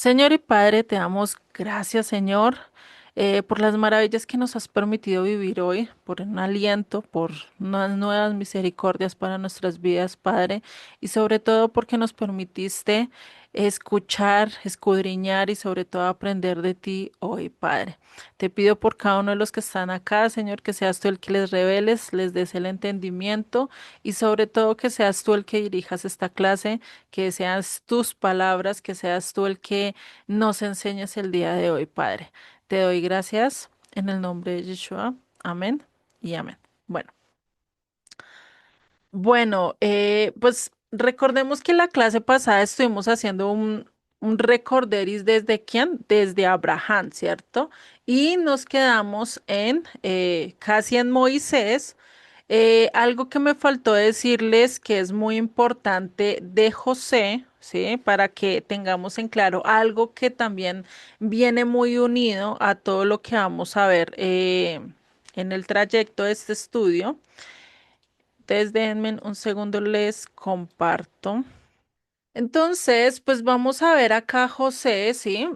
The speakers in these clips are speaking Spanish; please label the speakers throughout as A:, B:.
A: Señor y Padre, te damos gracias, Señor, por las maravillas que nos has permitido vivir hoy, por un aliento, por unas nuevas misericordias para nuestras vidas, Padre, y sobre todo porque nos permitiste escuchar, escudriñar y sobre todo aprender de ti hoy, Padre. Te pido por cada uno de los que están acá, Señor, que seas tú el que les reveles, les des el entendimiento y sobre todo que seas tú el que dirijas esta clase, que seas tus palabras, que seas tú el que nos enseñes el día de hoy, Padre. Te doy gracias en el nombre de Yeshua. Amén y amén. Pues recordemos que la clase pasada estuvimos haciendo un recorderis desde quién, desde Abraham, ¿cierto? Y nos quedamos en casi en Moisés. Algo que me faltó decirles que es muy importante de José, ¿sí? Para que tengamos en claro algo que también viene muy unido a todo lo que vamos a ver en el trayecto de este estudio. Entonces, déjenme un segundo, les comparto. Entonces, pues vamos a ver acá a José, ¿sí?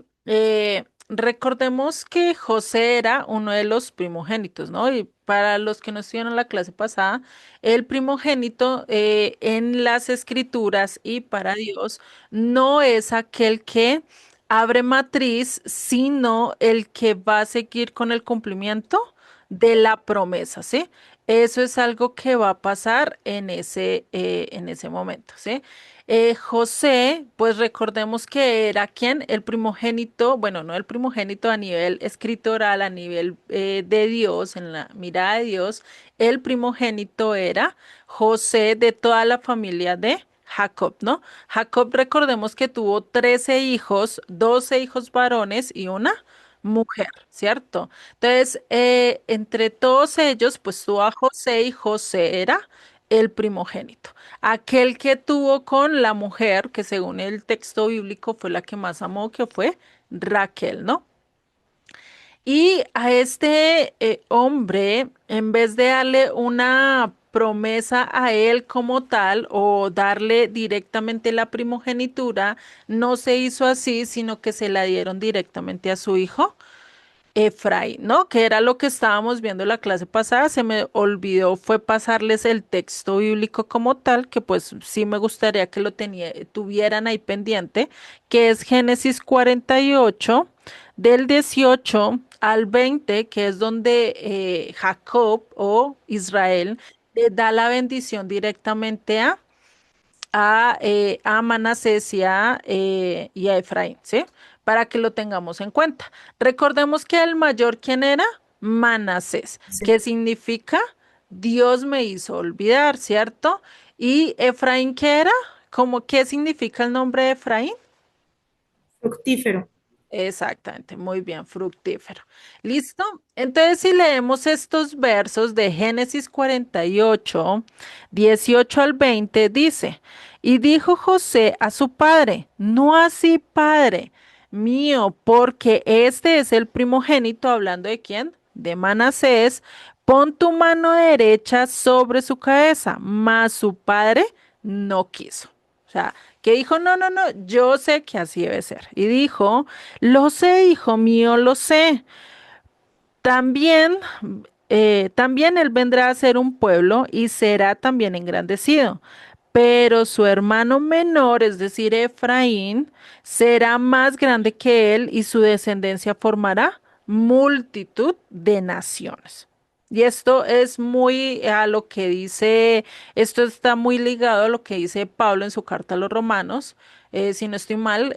A: Recordemos que José era uno de los primogénitos, ¿no? Y para los que no estuvieron la clase pasada, el primogénito en las escrituras y para Dios no es aquel que abre matriz, sino el que va a seguir con el cumplimiento de la promesa, ¿sí? Eso es algo que va a pasar en ese momento, ¿sí? José, pues recordemos que era quien, el primogénito, bueno, no el primogénito a nivel escritoral, a nivel de Dios, en la mirada de Dios, el primogénito era José de toda la familia de Jacob, ¿no? Jacob, recordemos que tuvo 13 hijos, 12 hijos varones y una mujer, ¿cierto? Entonces, entre todos ellos, pues tuvo a José y José era el primogénito. Aquel que tuvo con la mujer, que según el texto bíblico fue la que más amó, que fue Raquel, ¿no? Y a este hombre, en vez de darle una promesa a él como tal o darle directamente la primogenitura, no se hizo así, sino que se la dieron directamente a su hijo Efraín, ¿no? Que era lo que estábamos viendo la clase pasada. Se me olvidó, fue pasarles el texto bíblico como tal, que pues sí me gustaría que tuvieran ahí pendiente, que es Génesis 48, del 18 al 20, que es donde Jacob o Israel le da la bendición directamente a Manasés y a Efraín, ¿sí? Para que lo tengamos en cuenta. Recordemos que el mayor, ¿quién era? Manasés,
B: Sí,
A: que significa Dios me hizo olvidar, ¿cierto? Y Efraín, ¿qué era? ¿Cómo qué significa el nombre de Efraín?
B: fructífero.
A: Exactamente, muy bien, fructífero. ¿Listo? Entonces, si leemos estos versos de Génesis 48, 18 al 20, dice, y dijo José a su padre, no así, padre mío, porque este es el primogénito, hablando de quién, de Manasés, pon tu mano derecha sobre su cabeza, mas su padre no quiso. O sea, que dijo, no, no, no, yo sé que así debe ser. Y dijo, lo sé, hijo mío, lo sé. También, también él vendrá a ser un pueblo y será también engrandecido. Pero su hermano menor, es decir, Efraín, será más grande que él y su descendencia formará multitud de naciones. Y esto es muy a lo que dice, esto está muy ligado a lo que dice Pablo en su carta a los Romanos, si no estoy mal,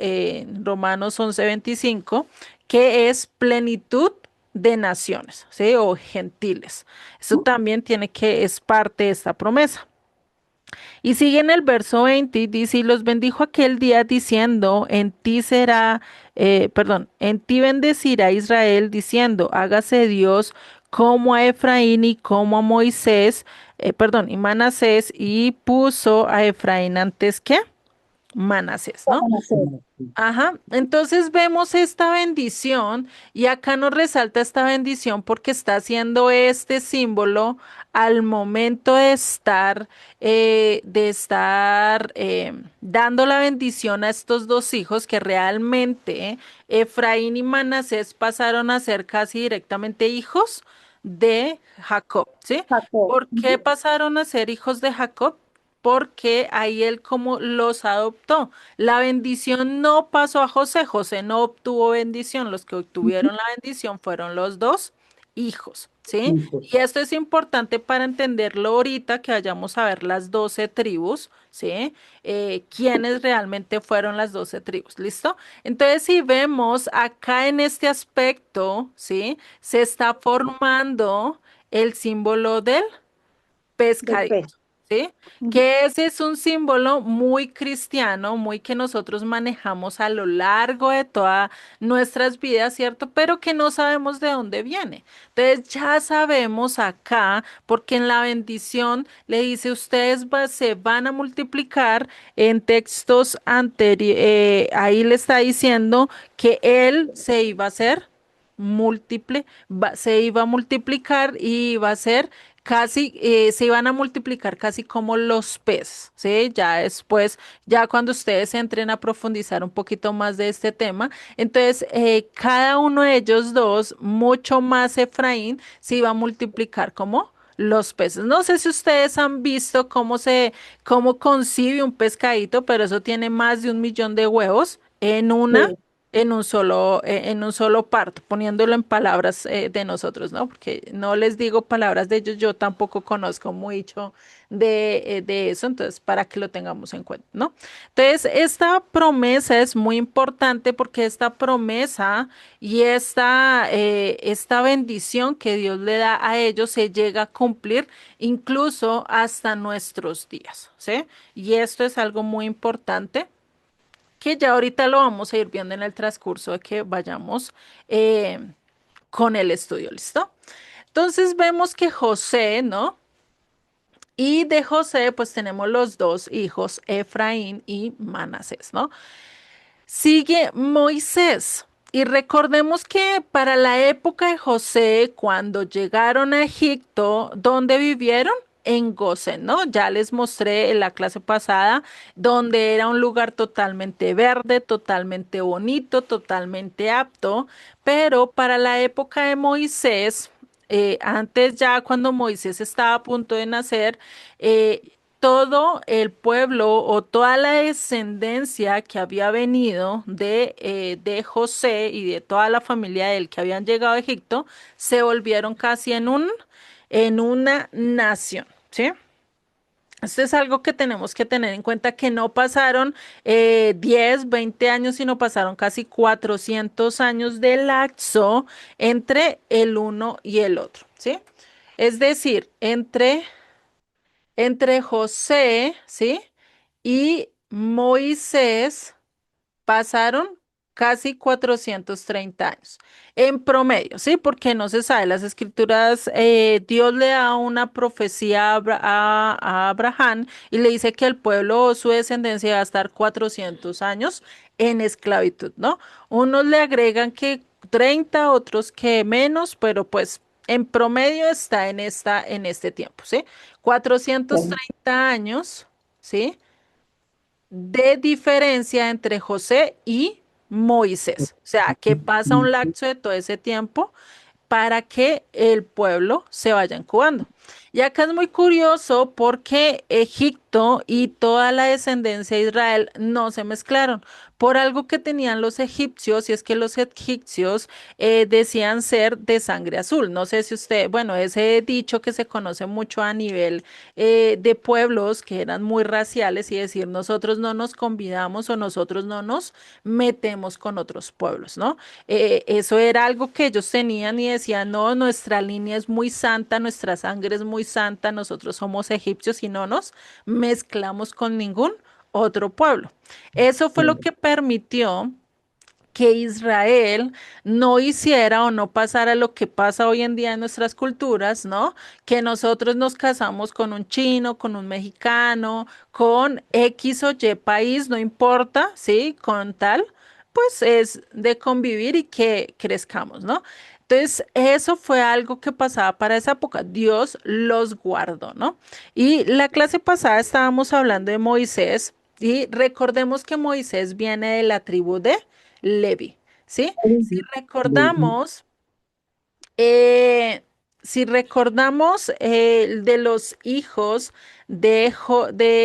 A: Romanos 11:25, que es plenitud de naciones, ¿sí? O gentiles. Eso también es parte de esta promesa. Y sigue en el verso 20, y dice, y los bendijo aquel día diciendo, en ti será, en ti bendecirá Israel, diciendo, hágase Dios como a Efraín y como a Moisés, y Manasés, y puso a Efraín antes que Manasés, ¿no? Ajá, entonces vemos esta bendición y acá nos resalta esta bendición porque está haciendo este símbolo al momento de estar dando la bendición a estos dos hijos que realmente Efraín y Manasés pasaron a ser casi directamente hijos de Jacob, ¿sí?
B: Jacob.
A: ¿Por qué pasaron a ser hijos de Jacob? Porque ahí él como los adoptó. La bendición no pasó a José, José no obtuvo bendición, los que
B: Ujú.
A: obtuvieron la bendición fueron los dos hijos, ¿sí?
B: Hijos.
A: Y esto es importante para entenderlo ahorita que vayamos a ver las 12 tribus, ¿sí? Quiénes realmente fueron las 12 tribus, ¿listo? Entonces, si vemos acá en este aspecto, ¿sí? Se está formando el símbolo del
B: Del
A: pescadito,
B: pez.
A: ¿sí?
B: Ujú.
A: Que ese es un símbolo muy cristiano, muy que nosotros manejamos a lo largo de todas nuestras vidas, ¿cierto? Pero que no sabemos de dónde viene. Entonces ya sabemos acá, porque en la bendición le dice, se van a multiplicar en textos anteriores, ahí le está diciendo que él se iba a hacer múltiple, se iba a multiplicar y iba a ser casi, se iban a multiplicar casi como los peces, ¿sí? Ya después, ya cuando ustedes entren a profundizar un poquito más de este tema, entonces cada uno de ellos dos, mucho más Efraín, se iba a multiplicar como los peces. No sé si ustedes han visto cómo concibe un pescadito, pero eso tiene más de 1 millón de huevos
B: Sí.
A: en un solo parto, poniéndolo en palabras de nosotros, ¿no? Porque no les digo palabras de ellos, yo tampoco conozco mucho de eso, entonces para que lo tengamos en cuenta, ¿no? Entonces, esta promesa es muy importante porque esta promesa y esta bendición que Dios le da a ellos se llega a cumplir incluso hasta nuestros días, ¿sí? Y esto es algo muy importante que ya ahorita lo vamos a ir viendo en el transcurso de que vayamos eh, con el estudio, ¿listo? Entonces vemos que José, ¿no? Y de José, pues tenemos los dos hijos, Efraín y Manasés, ¿no? Sigue Moisés. Y recordemos que para la época de José, cuando llegaron a Egipto, ¿dónde vivieron? En Gosén, ¿no? Ya les mostré en la clase pasada, donde era un lugar totalmente verde, totalmente bonito, totalmente apto, pero para la época de Moisés, antes ya cuando Moisés estaba a punto de nacer, todo el pueblo o toda la descendencia que había venido de José y de toda la familia de él que habían llegado a Egipto, se volvieron casi en una nación, ¿sí? Esto es algo que tenemos que tener en cuenta que no pasaron 10, 20 años, sino pasaron casi 400 años de lapso entre el uno y el otro, ¿sí? Es decir, entre José, ¿sí? Y Moisés pasaron casi 430 años en promedio, ¿sí? Porque no se sabe, las escrituras, Dios le da una profecía a Abraham y le dice que el pueblo o su descendencia va a estar 400 años en esclavitud, ¿no? Unos le agregan que 30, otros que menos, pero pues en promedio está en este tiempo, ¿sí? cuatrocientos
B: Sí.
A: treinta años, ¿sí? De diferencia entre José y Moisés. O sea, que pasa un lapso de todo ese tiempo para que el pueblo se vaya incubando. Y acá es muy curioso porque Egipto y toda la descendencia de Israel no se mezclaron por algo que tenían los egipcios, y es que los egipcios decían ser de sangre azul. No sé si usted, bueno, ese dicho que se conoce mucho a nivel de pueblos que eran muy raciales y decir nosotros no nos convidamos o nosotros no nos metemos con otros pueblos, ¿no? Eso era algo que ellos tenían y decían, no, nuestra línea es muy santa, nuestra sangre es muy santa, nosotros somos egipcios y no nos mezclamos con ningún otro pueblo. Eso fue lo
B: Sí.
A: que permitió que Israel no hiciera o no pasara lo que pasa hoy en día en nuestras culturas, ¿no? Que nosotros nos casamos con un chino, con un mexicano, con X o Y país, no importa, ¿sí? Con tal, pues es de convivir y que crezcamos, ¿no? Entonces, eso fue algo que pasaba para esa época. Dios los guardó, ¿no? Y la clase pasada estábamos hablando de Moisés y recordemos que Moisés viene de la tribu de Levi, ¿sí? Si
B: Levi.
A: recordamos, eh, si recordamos de los hijos de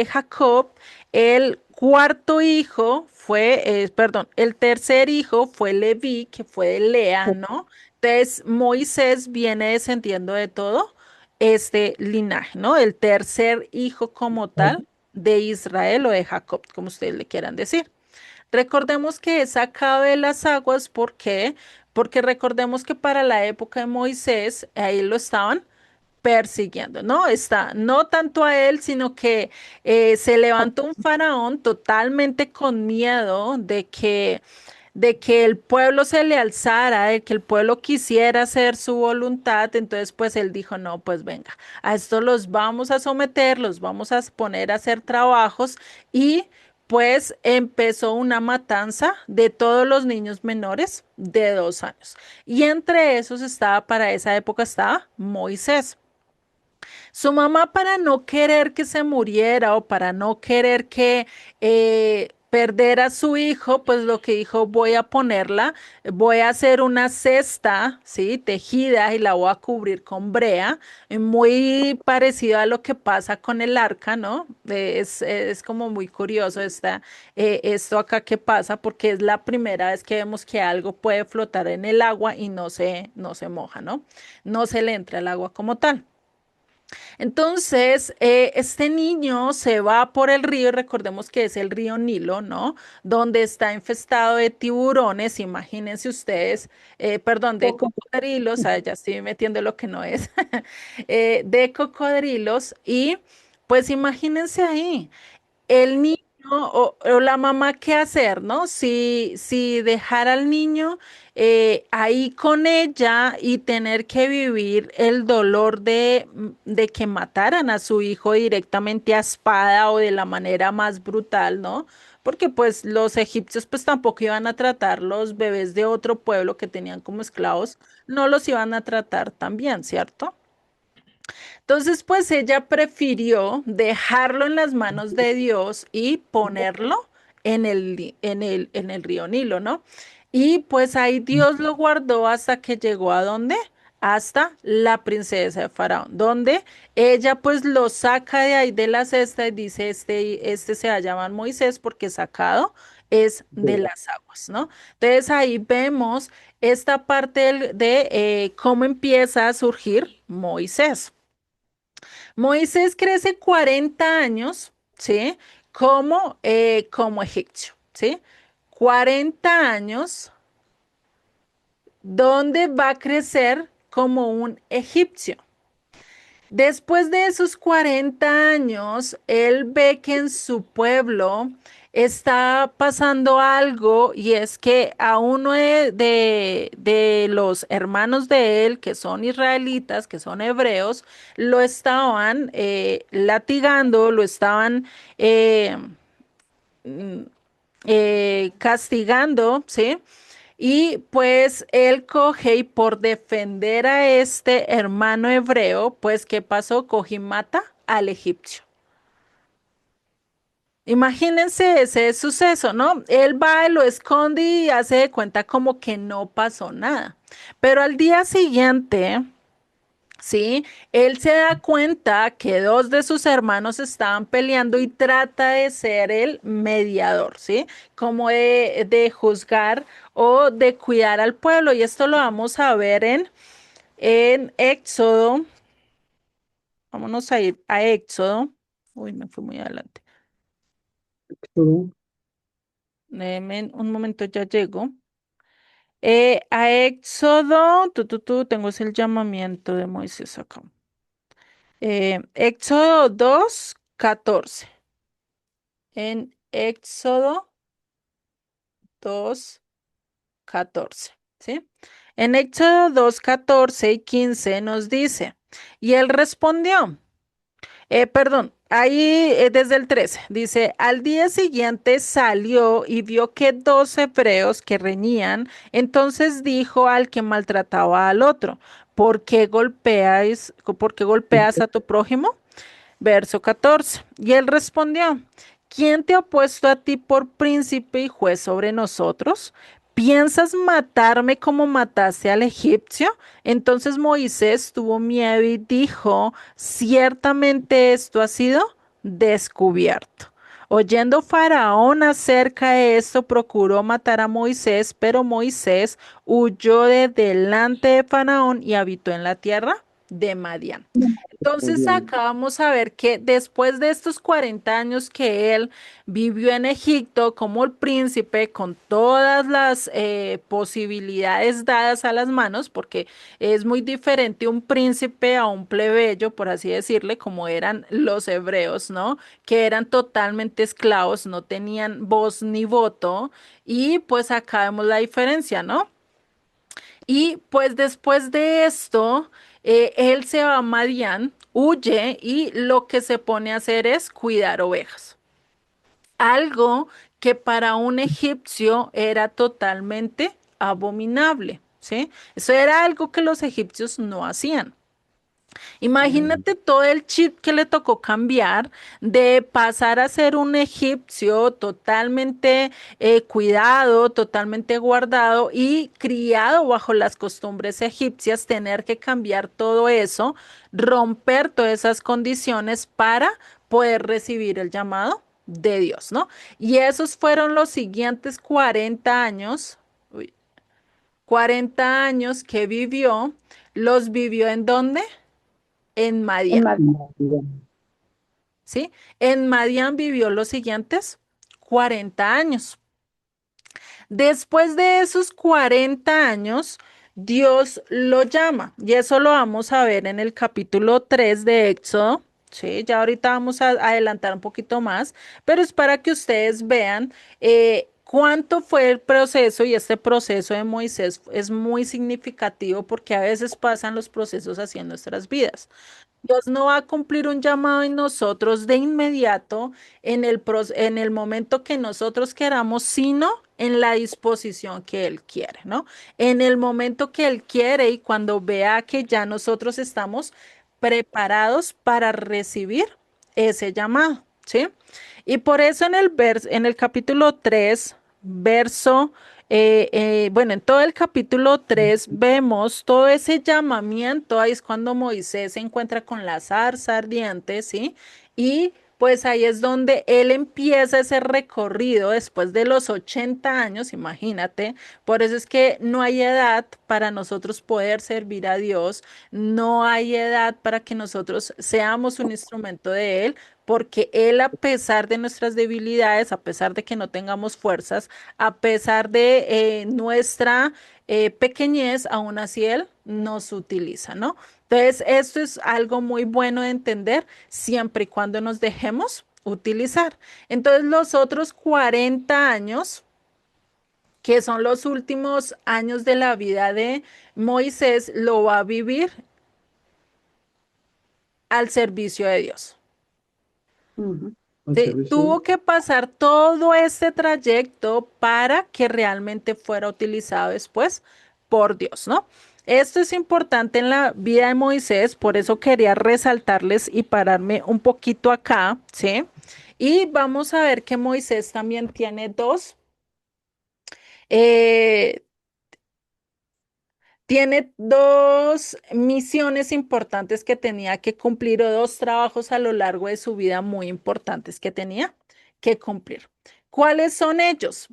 A: Jacob, el cuarto hijo fue, perdón, el tercer hijo fue Leví, que fue de Lea, ¿no? Entonces Moisés viene descendiendo de todo este linaje, ¿no? El tercer hijo como tal de Israel o de Jacob, como ustedes le quieran decir. Recordemos que es sacado de las aguas, ¿por qué? Porque recordemos que para la época de Moisés, ahí lo estaban persiguiendo, ¿no? Está, no tanto a él, sino que se levantó un faraón totalmente con miedo de que el pueblo se le alzara, de que el pueblo quisiera hacer su voluntad, entonces pues él dijo, no, pues venga, a esto los vamos a someter, los vamos a poner a hacer trabajos y pues empezó una matanza de todos los niños menores de 2 años. Y entre esos estaba, para esa época estaba Moisés. Su mamá, para no querer que se muriera o para no querer que perder a su hijo, pues lo que dijo, voy a ponerla, voy a hacer una cesta, ¿sí? Tejida y la voy a cubrir con brea, muy parecido a lo que pasa con el arca, ¿no? Es como muy curioso esto acá que pasa porque es la primera vez que vemos que algo puede flotar en el agua y no se moja, ¿no? No se le entra el agua como tal. Entonces, este niño se va por el río, y recordemos que es el río Nilo, ¿no? Donde está infestado de tiburones, imagínense ustedes, perdón, de
B: Poco.
A: cocodrilos, ya estoy metiendo lo que no es, de cocodrilos, y pues imagínense ahí el niño o la mamá qué hacer, ¿no? Si dejar al niño ahí con ella y tener que vivir el dolor de que mataran a su hijo directamente a espada o de la manera más brutal, ¿no? Porque pues los egipcios pues tampoco iban a tratar los bebés de otro pueblo que tenían como esclavos, no los iban a tratar tan bien, ¿cierto? Entonces, pues ella prefirió dejarlo en las manos de Dios y ponerlo en el río Nilo, ¿no? Y pues ahí Dios lo guardó hasta que llegó a dónde? Hasta la princesa de Faraón, donde ella pues lo saca de ahí de la cesta y dice, este se va a llamar Moisés porque sacado es de las aguas, ¿no? Entonces ahí vemos esta parte de cómo empieza a surgir Moisés. Moisés crece 40 años, ¿sí? Como egipcio, ¿sí? 40 años donde va a crecer como un egipcio. Después de esos 40 años, él ve que en su pueblo está pasando algo y es que a uno de los hermanos de él, que son israelitas, que son hebreos, lo estaban latigando, lo estaban eh, mm, castigando, ¿sí? Y pues él coge y por defender a este hermano hebreo, pues ¿qué pasó? Coge y mata al egipcio. Imagínense ese suceso, ¿no? Él va, lo esconde y hace de cuenta como que no pasó nada. Pero al día siguiente, sí, él se da cuenta que dos de sus hermanos estaban peleando y trata de ser el mediador, ¿sí? Como de juzgar o de cuidar al pueblo. Y esto lo vamos a ver en Éxodo. Vámonos a ir a Éxodo. Uy, me fui muy adelante.
B: Todo.
A: Déjenme un momento, ya llego. A Éxodo, tengo es el llamamiento de Moisés acá. Éxodo 2:14. En Éxodo 2:14, ¿sí? En Éxodo 2:14 y 15 nos dice, y él respondió, perdón, Ahí desde el 13 dice, al día siguiente salió y vio que dos hebreos que reñían, entonces dijo al que maltrataba al otro, por qué golpeas a tu prójimo? Verso 14. Y él respondió, ¿quién te ha puesto a ti por príncipe y juez sobre nosotros? ¿Piensas matarme como mataste al egipcio? Entonces Moisés tuvo miedo y dijo, ciertamente esto ha sido descubierto. Oyendo Faraón acerca de esto, procuró matar a Moisés, pero Moisés huyó de delante de Faraón y habitó en la tierra de Madián.
B: Muy
A: Entonces
B: bien.
A: acá vamos a ver que después de estos 40 años que él vivió en Egipto como el príncipe, con todas las posibilidades dadas a las manos, porque es muy diferente un príncipe a un plebeyo, por así decirle, como eran los hebreos, ¿no? Que eran totalmente esclavos, no tenían voz ni voto, y pues acá vemos la diferencia, ¿no? Y pues después de esto, él se va a Madián, huye y lo que se pone a hacer es cuidar ovejas. Algo que para un egipcio era totalmente abominable, ¿sí? Eso era algo que los egipcios no hacían.
B: Mm,
A: Imagínate todo el chip que le tocó cambiar de pasar a ser un egipcio totalmente cuidado, totalmente guardado y criado bajo las costumbres egipcias, tener que cambiar todo eso, romper todas esas condiciones para poder recibir el llamado de Dios, ¿no? Y esos fueron los siguientes 40 años, uy, 40 años que vivió, ¿los vivió en dónde? En
C: En
A: Madián.
C: Madrid.
B: bien.
A: ¿Sí? En Madián vivió los siguientes 40 años. Después de esos 40 años, Dios lo llama, y eso lo vamos a ver en el capítulo 3 de Éxodo. Sí, ya ahorita vamos a adelantar un poquito más, pero es para que ustedes vean cuánto fue el proceso, y este proceso de Moisés es muy significativo porque a veces pasan los procesos así en nuestras vidas. Dios no va a cumplir un llamado en nosotros de inmediato en el momento que nosotros queramos, sino en la disposición que Él quiere, ¿no? En el momento que Él quiere y cuando vea que ya nosotros estamos preparados para recibir ese llamado, ¿sí? Y por eso en el capítulo 3 verso bueno, en todo el capítulo 3 vemos todo ese llamamiento, ahí es cuando Moisés se encuentra con la zarza ardiente, ¿sí? Y pues ahí es donde él empieza ese recorrido después de los 80 años, imagínate, por eso es que no hay edad para nosotros poder servir a Dios, no hay edad para que nosotros seamos un instrumento de Él, porque Él, a pesar de nuestras debilidades, a pesar de que no tengamos fuerzas, a pesar de nuestra pequeñez, aún así Él nos utiliza, ¿no? Entonces, esto es algo muy bueno de entender siempre y cuando nos dejemos utilizar. Entonces, los otros 40 años, que son los últimos años de la vida de Moisés, lo va a vivir al servicio de Dios.
B: Ujú. Al
A: Sí,
B: servicio.
A: tuvo que pasar todo este trayecto para que realmente fuera utilizado después por Dios, ¿no? Esto es importante en la vida de Moisés, por eso quería resaltarles y pararme un poquito acá, ¿sí? Y vamos a ver que Moisés también tiene eh, tiene dos misiones importantes que tenía que cumplir o dos trabajos a lo largo de su vida muy importantes que tenía que cumplir. ¿Cuáles son ellos?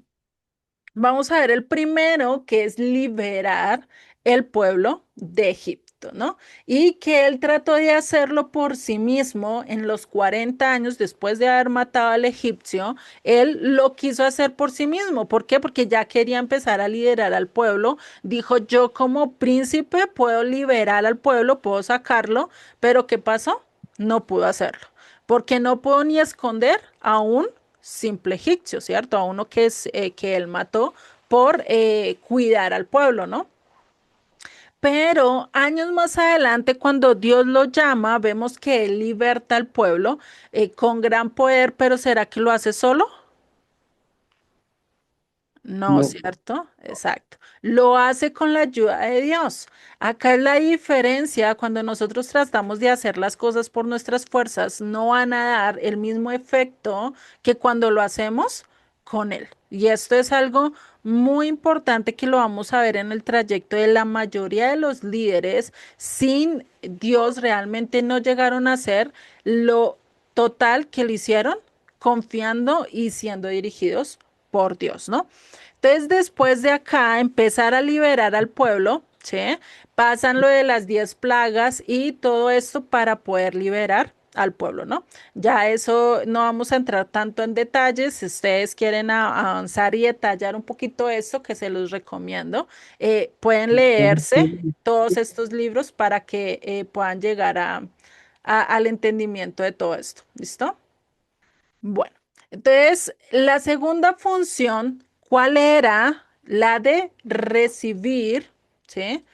A: Vamos a ver el primero, que es liberar el pueblo de Egipto, ¿no? Y que él trató de hacerlo por sí mismo en los 40 años después de haber matado al egipcio. Él lo quiso hacer por sí mismo. ¿Por qué? Porque ya quería empezar a liderar al pueblo. Dijo, yo como príncipe puedo liberar al pueblo, puedo sacarlo, pero ¿qué pasó? No pudo hacerlo. Porque no puedo ni esconder a un simple egipcio, ¿cierto? A uno que él mató por cuidar al pueblo, ¿no? Pero años más adelante, cuando Dios lo llama, vemos que Él liberta al pueblo con gran poder, pero ¿será que lo hace solo? No,
B: No,
A: ¿cierto? Exacto. Lo hace con la ayuda de Dios. Acá es la diferencia cuando nosotros tratamos de hacer las cosas por nuestras fuerzas, no van a dar el mismo efecto que cuando lo hacemos con Él. Y esto es algo muy importante que lo vamos a ver en el trayecto de la mayoría de los líderes. Sin Dios realmente no llegaron a hacer lo total que lo hicieron confiando y siendo dirigidos por Dios, ¿no? Entonces, después de acá, empezar a liberar al pueblo, ¿sí? Pasan lo de las 10 plagas y todo esto para poder liberar al pueblo, ¿no? Ya eso no vamos a entrar tanto en detalles. Si ustedes quieren avanzar y detallar un poquito esto, que se los recomiendo, pueden leerse todos estos libros para que puedan llegar al entendimiento de todo esto. ¿Listo? Bueno, entonces la segunda función, ¿cuál era? La de recibir, ¿sí?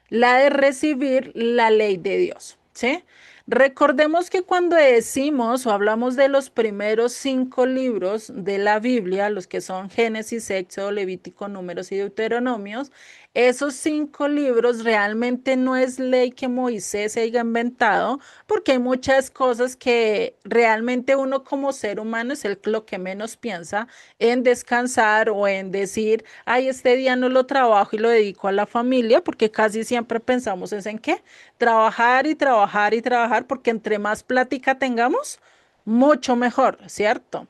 A: La de recibir la ley de Dios, ¿sí? Recordemos que cuando decimos o hablamos de los primeros 5 libros de la Biblia, los que son Génesis, Éxodo, Levítico, Números y Deuteronomios, esos 5 libros realmente no es ley que Moisés haya inventado, porque hay muchas cosas que realmente uno como ser humano es lo que menos piensa en descansar o en decir, ay, este día no lo trabajo y lo dedico a la familia, porque casi siempre pensamos es en qué, trabajar y trabajar y trabajar, porque entre más plática tengamos, mucho mejor, ¿cierto?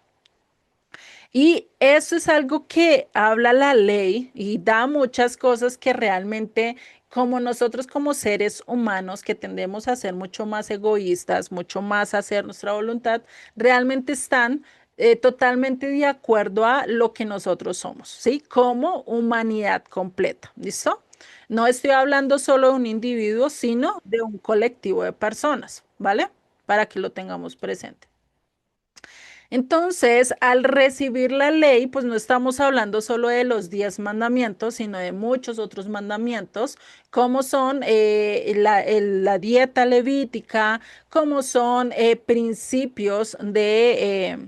A: Y eso es algo que habla la ley y da muchas cosas que realmente, como nosotros como seres humanos que tendemos a ser mucho más egoístas, mucho más a hacer nuestra voluntad, realmente están totalmente de acuerdo a lo que nosotros somos, ¿sí? Como humanidad completa, ¿listo? No estoy hablando solo de un individuo, sino de un colectivo de personas, ¿vale? Para que lo tengamos presente. Entonces, al recibir la ley, pues no estamos hablando solo de los 10 mandamientos, sino de muchos otros mandamientos, como son la dieta levítica, como son principios de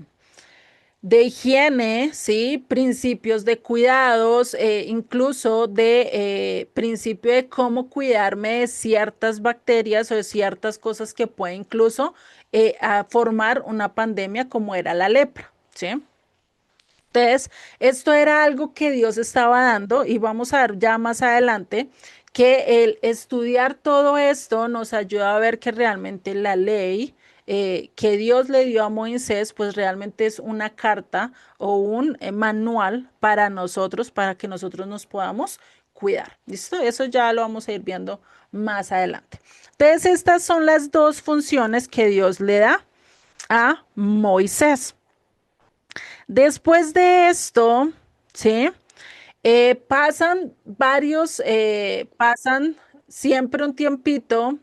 A: higiene, ¿sí? Principios de cuidados, incluso de principio de cómo cuidarme de ciertas bacterias o de ciertas cosas que puede incluso a formar una pandemia como era la lepra, ¿sí? Entonces, esto era algo que Dios estaba dando y vamos a ver ya más adelante que el estudiar todo esto nos ayuda a ver que realmente la ley que Dios le dio a Moisés, pues realmente es una carta o un manual para nosotros, para que nosotros nos podamos cuidar. ¿Listo? Eso ya lo vamos a ir viendo más adelante. Entonces, estas son las dos funciones que Dios le da a Moisés. Después de esto, ¿sí? Pasan siempre un tiempito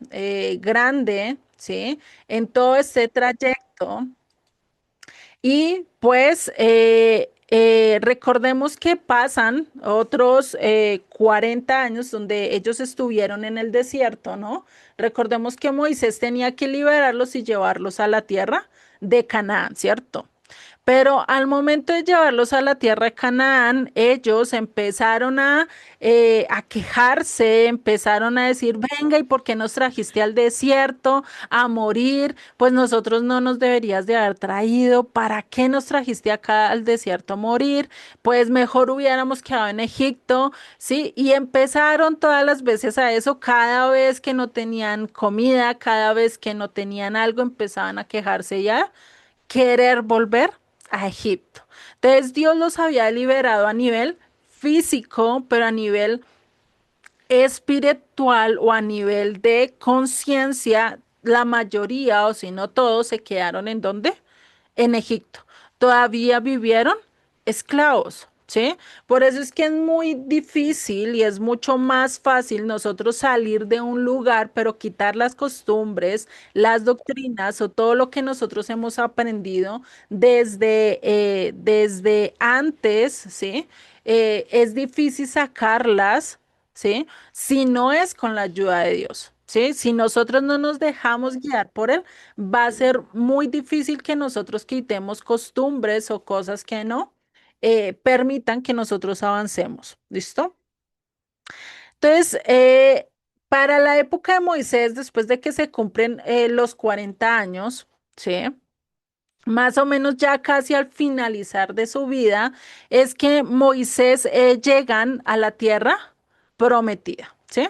A: grande, ¿sí? En todo este trayecto. Y pues recordemos que pasan otros 40 años donde ellos estuvieron en el desierto, ¿no? Recordemos que Moisés tenía que liberarlos y llevarlos a la tierra de Canaán, ¿cierto? Pero al momento de llevarlos a la tierra de Canaán, ellos empezaron a quejarse, empezaron a decir, venga, ¿y por qué nos trajiste al desierto a morir? Pues nosotros no nos deberías de haber traído. ¿Para qué nos trajiste acá al desierto a morir? Pues mejor hubiéramos quedado en Egipto, ¿sí? Y empezaron todas las veces a eso, cada vez que no tenían comida, cada vez que no tenían algo, empezaban a quejarse ya querer volver a Egipto. Entonces Dios los había liberado a nivel físico, pero a nivel espiritual o a nivel de conciencia, la mayoría, o si no todos, se quedaron en dónde? En Egipto. Todavía vivieron esclavos, ¿sí? Por eso es que es muy difícil y es mucho más fácil nosotros salir de un lugar, pero quitar las costumbres, las doctrinas o todo lo que nosotros hemos aprendido desde antes, ¿sí? Es difícil sacarlas ¿sí? Si no es con la ayuda de Dios, ¿sí? Si nosotros no nos dejamos guiar por Él, va a ser muy difícil que nosotros quitemos costumbres o cosas que no permitan que nosotros avancemos, ¿listo? Entonces, para la época de Moisés, después de que se cumplen los 40 años, ¿sí? Más o menos ya casi al finalizar de su vida, es que Moisés llegan a la tierra prometida, ¿sí?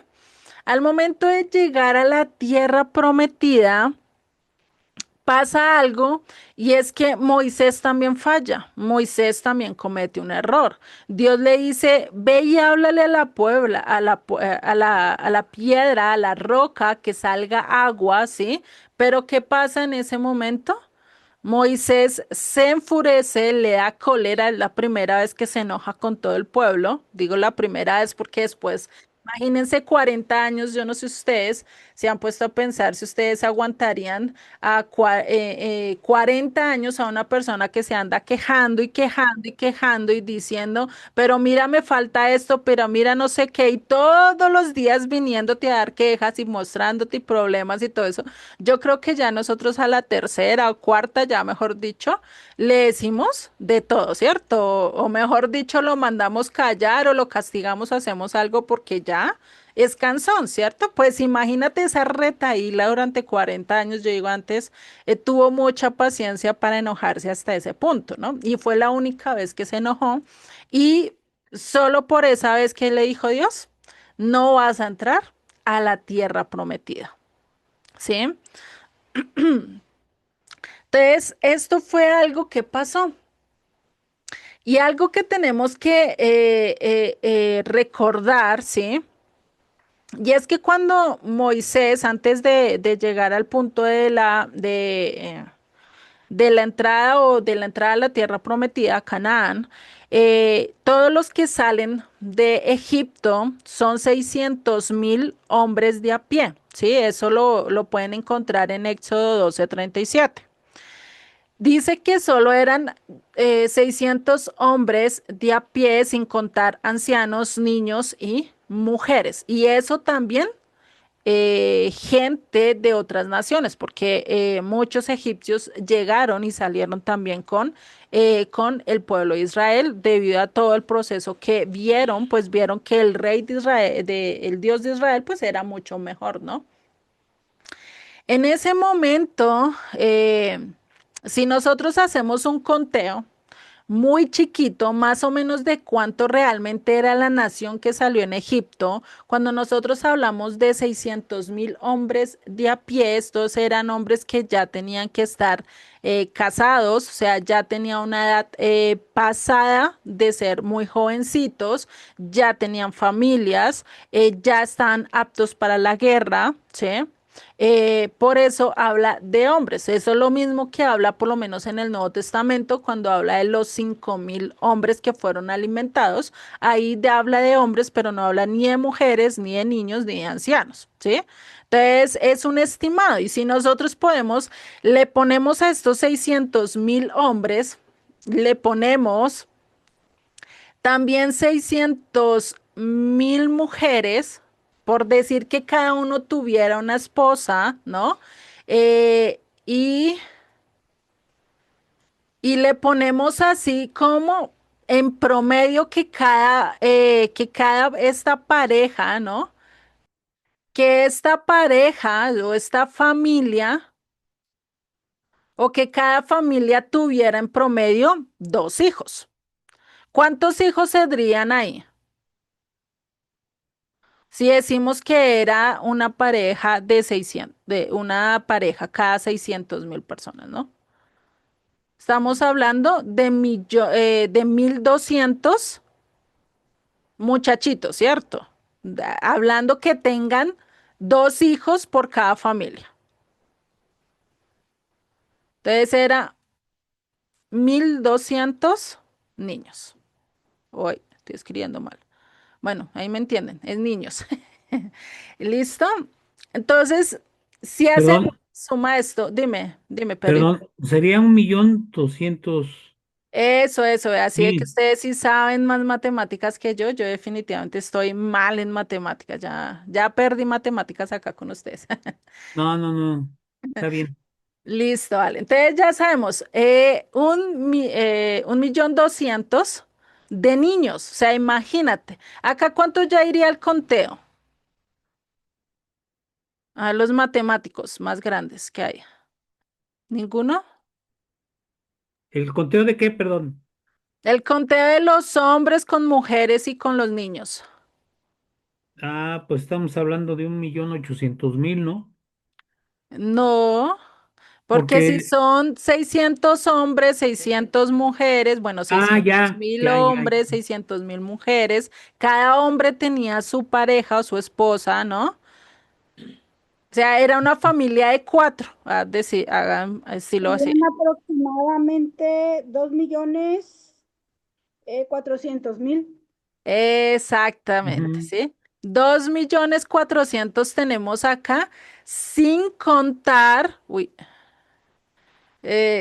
A: Al momento de llegar a la tierra prometida, pasa algo y es que Moisés también falla, Moisés también comete un error. Dios le dice, ve y háblale a la puebla, a la piedra, a la roca, que salga agua, ¿sí? Pero ¿qué pasa en ese momento? Moisés se enfurece, le da cólera, es la primera vez que se enoja con todo el pueblo. Digo la primera vez porque después, imagínense 40 años, yo no sé ustedes, se han puesto a pensar si ustedes aguantarían a 40 años a una persona que se anda quejando y quejando y quejando y diciendo, pero mira, me falta esto, pero mira, no sé qué, y todos los días viniéndote a dar quejas y mostrándote problemas y todo eso. Yo creo que ya nosotros a la tercera o cuarta, ya mejor dicho, le decimos de todo, ¿cierto? O mejor dicho, lo mandamos callar o lo castigamos, hacemos algo porque ya es cansón, ¿cierto? Pues imagínate esa retaíla durante 40 años, yo digo antes, tuvo mucha paciencia para enojarse hasta ese punto, ¿no? Y fue la única vez que se enojó y solo por esa vez que le dijo Dios, no vas a entrar a la tierra prometida, ¿sí? Entonces, esto fue algo que pasó y algo que tenemos que recordar, ¿sí? Y es que cuando Moisés, antes de llegar al punto de la entrada o de la entrada a la tierra prometida, a Canaán, todos los que salen de Egipto son 600.000 hombres de a pie, ¿sí? Eso lo pueden encontrar en Éxodo 12:37. Dice que solo eran 600 hombres de a pie, sin contar ancianos, niños y mujeres. Y eso también gente de otras naciones, porque muchos egipcios llegaron y salieron también con el pueblo de Israel, debido a todo el proceso que vieron, pues vieron que el rey de Israel, el Dios de Israel, pues era mucho mejor, ¿no? En ese momento, si nosotros hacemos un conteo muy chiquito, más o menos de cuánto realmente era la nación que salió en Egipto, cuando nosotros hablamos de 600.000 hombres de a pie, estos eran hombres que ya tenían que estar casados, o sea, ya tenía una edad pasada de ser muy jovencitos, ya tenían familias, ya están aptos para la guerra, ¿sí? Por eso habla de hombres. Eso es lo mismo que habla por lo menos en el Nuevo Testamento cuando habla de los 5.000 hombres que fueron alimentados. Ahí habla de hombres, pero no habla ni de mujeres, ni de niños, ni de ancianos, ¿sí? Entonces es un estimado. Y si nosotros podemos, le ponemos a estos 600.000 hombres, le ponemos también 600.000 mujeres, por decir que cada uno tuviera una esposa, ¿no? Y le ponemos así como en promedio que cada esta pareja, ¿no? Que esta pareja o esta familia o que cada familia tuviera en promedio 2 hijos. ¿Cuántos hijos tendrían ahí? Si decimos que era una pareja de 600, de una pareja cada 600.000 personas, ¿no? Estamos hablando de 1.200 muchachitos, ¿cierto? Hablando que tengan 2 hijos por cada familia. Entonces era 1.200 niños. Hoy estoy escribiendo mal. Bueno, ahí me entienden, es niños. ¿Listo? Entonces, si hacemos
C: Perdón,
A: suma esto, dime, Pedrito.
C: perdón, sería 1.200.000.
A: Eso, así de que
C: Sí,
A: ustedes sí saben más matemáticas que yo definitivamente estoy mal en matemáticas, ya perdí matemáticas acá con ustedes.
C: no, no, no, está bien.
A: Listo, vale. Entonces ya sabemos, 1.200.000 de niños, o sea, imagínate, acá cuánto ya iría el conteo a los matemáticos más grandes que hay. ¿Ninguno?
C: ¿El conteo de qué, perdón?
A: El conteo de los hombres con mujeres y con los niños.
C: Ah, pues estamos hablando de 1.800.000, ¿no?
A: No, porque si
C: Porque,
A: son 600 hombres, 600 mujeres, bueno,
C: ah,
A: 600
C: ya,
A: mil
C: ya, ya.
A: hombres, 600.000 mujeres, cada hombre tenía su pareja o su esposa, ¿no? O sea, era una familia de cuatro, a decir, hagan estilo así.
B: Serían aproximadamente 2.400.000.
A: Exactamente,
C: Ujú.
A: ¿sí? 2.400.000 tenemos acá, sin contar, uy,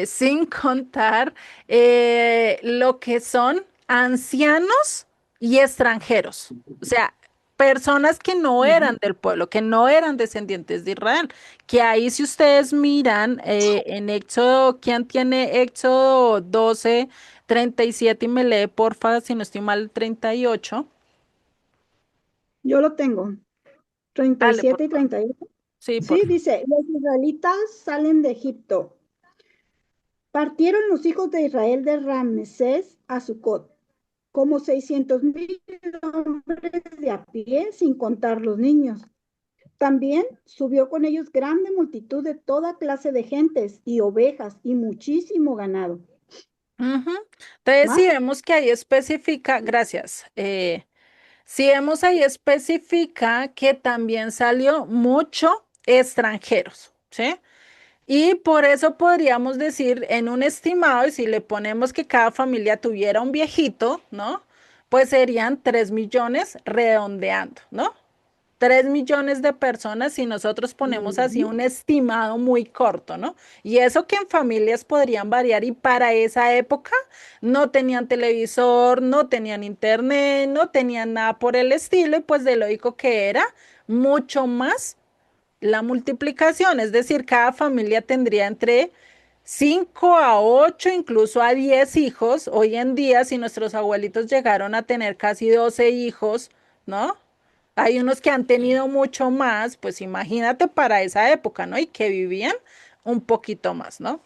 A: sin contar lo que son ancianos y extranjeros. O sea, personas que no
B: Ujú.
A: eran del pueblo, que no eran descendientes de Israel. Que ahí si ustedes miran en Éxodo, ¿quién tiene Éxodo 12:37 y me lee, porfa, si no estoy mal, 38?
B: Yo lo tengo, treinta y
A: Dale,
B: siete y
A: porfa.
B: 38.
A: Sí,
B: Sí,
A: porfa.
B: dice, los israelitas salen de Egipto. Partieron los hijos de Israel de Ramsés a Sucot, como 600.000 hombres de a pie, sin contar los niños. También subió con ellos grande multitud de toda clase de gentes y ovejas y muchísimo ganado.
A: Ujú. Entonces, si
B: ¿Más?
A: vemos que ahí especifica, gracias. Si vemos ahí especifica que también salió mucho extranjeros, ¿sí? Y por eso podríamos decir en un estimado, y si le ponemos que cada familia tuviera un viejito, ¿no? Pues serían 3 millones redondeando, ¿no? 3 millones de personas si nosotros ponemos así
B: Ujú.
A: un estimado muy corto, ¿no? Y eso que en familias podrían variar y para esa época no tenían televisor, no tenían internet, no tenían nada por el estilo y pues de lógico que era mucho más la multiplicación, es decir, cada familia tendría entre 5 a 8, incluso a 10 hijos. Hoy en día, si nuestros abuelitos llegaron a tener casi 12 hijos, ¿no? Hay unos que han tenido mucho más, pues imagínate para esa época, ¿no? Y que vivían un poquito más, ¿no?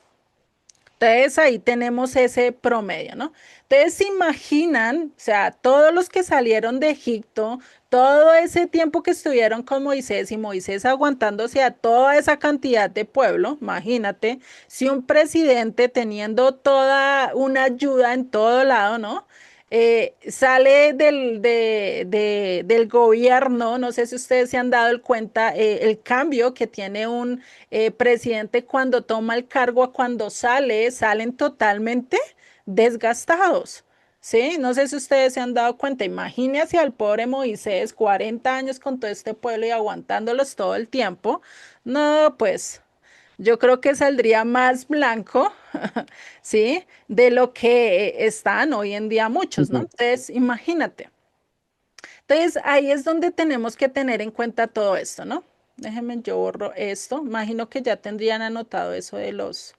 A: Entonces ahí tenemos ese promedio, ¿no? Entonces se imaginan, o sea, todos los que salieron de Egipto, todo ese tiempo que estuvieron con Moisés y Moisés aguantándose a toda esa cantidad de pueblo, imagínate, si un presidente teniendo toda una ayuda en todo lado, ¿no? Sale del gobierno, no sé si ustedes se han dado el cuenta, el cambio que tiene un presidente cuando toma el cargo a cuando salen totalmente desgastados. Sí, no sé si ustedes se han dado cuenta. Imagínense al pobre Moisés, 40 años con todo este pueblo y aguantándolos todo el tiempo. No, pues yo creo que saldría más blanco, ¿sí? De lo que están hoy en día muchos, ¿no?
C: Ujú.
A: Entonces, imagínate. Entonces, ahí es donde tenemos que tener en cuenta todo esto, ¿no? Déjenme, yo borro esto. Imagino que ya tendrían anotado eso de las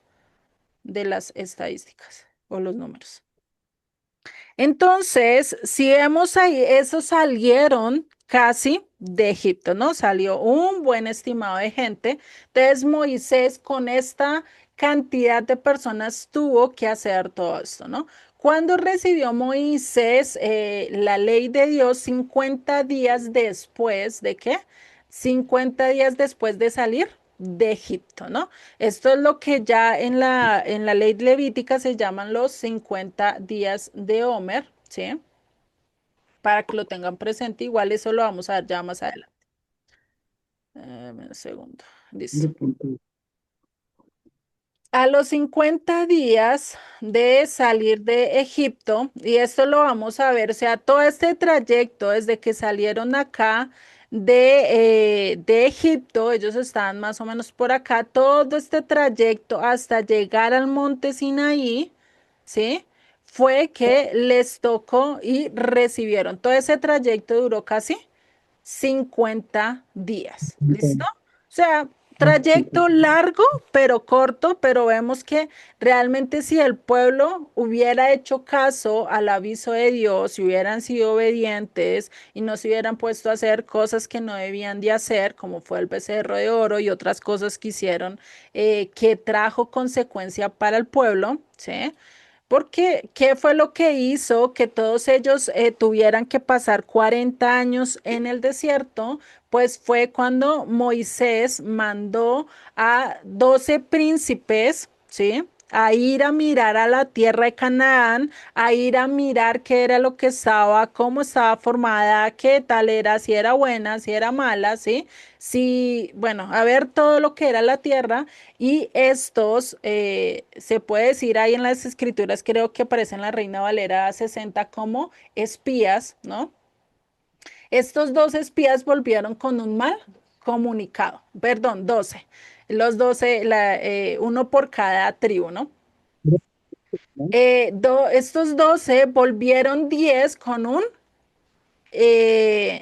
A: estadísticas o los números. Entonces, si vemos ahí, esos salieron casi de Egipto, ¿no? Salió un buen estimado de gente. Entonces, Moisés con esta cantidad de personas tuvo que hacer todo esto, ¿no? Cuando recibió Moisés la ley de Dios 50 días después de qué? 50 días después de salir de Egipto, ¿no? Esto es lo que ya en la ley levítica se llaman los 50 días de Homer, ¿sí? Para que lo tengan presente, igual eso lo vamos a ver ya más adelante. Un segundo, listo. A los 50 días de salir de Egipto, y esto lo vamos a ver, o sea, todo este trayecto desde que salieron acá de Egipto, ellos estaban más o menos por acá, todo este trayecto hasta llegar al monte Sinaí, ¿sí? fue que les tocó y recibieron. Todo ese trayecto duró casi 50 días. ¿Listo? O sea, trayecto largo, pero corto, pero vemos que realmente si el pueblo hubiera hecho caso al aviso de Dios, si hubieran sido obedientes y no se hubieran puesto a hacer cosas que no debían de hacer, como fue el becerro de oro y otras cosas que hicieron, que trajo consecuencia para el pueblo, ¿sí? Porque, ¿qué fue lo que hizo que todos ellos tuvieran que pasar 40 años en el desierto? Pues fue cuando Moisés mandó a 12 príncipes, ¿sí? A ir a mirar a la tierra de Canaán, a ir a mirar qué era lo que estaba, cómo estaba formada, qué tal era, si era buena, si era mala, ¿sí? Sí, bueno, a ver todo lo que era la tierra y estos, se puede decir ahí en las escrituras, creo que aparece en la Reina Valera 60 como espías, ¿no? Estos dos espías volvieron con un mal comunicado, perdón, 12. Los 12, uno por cada tribu, ¿no? Estos 12 volvieron 10 eh,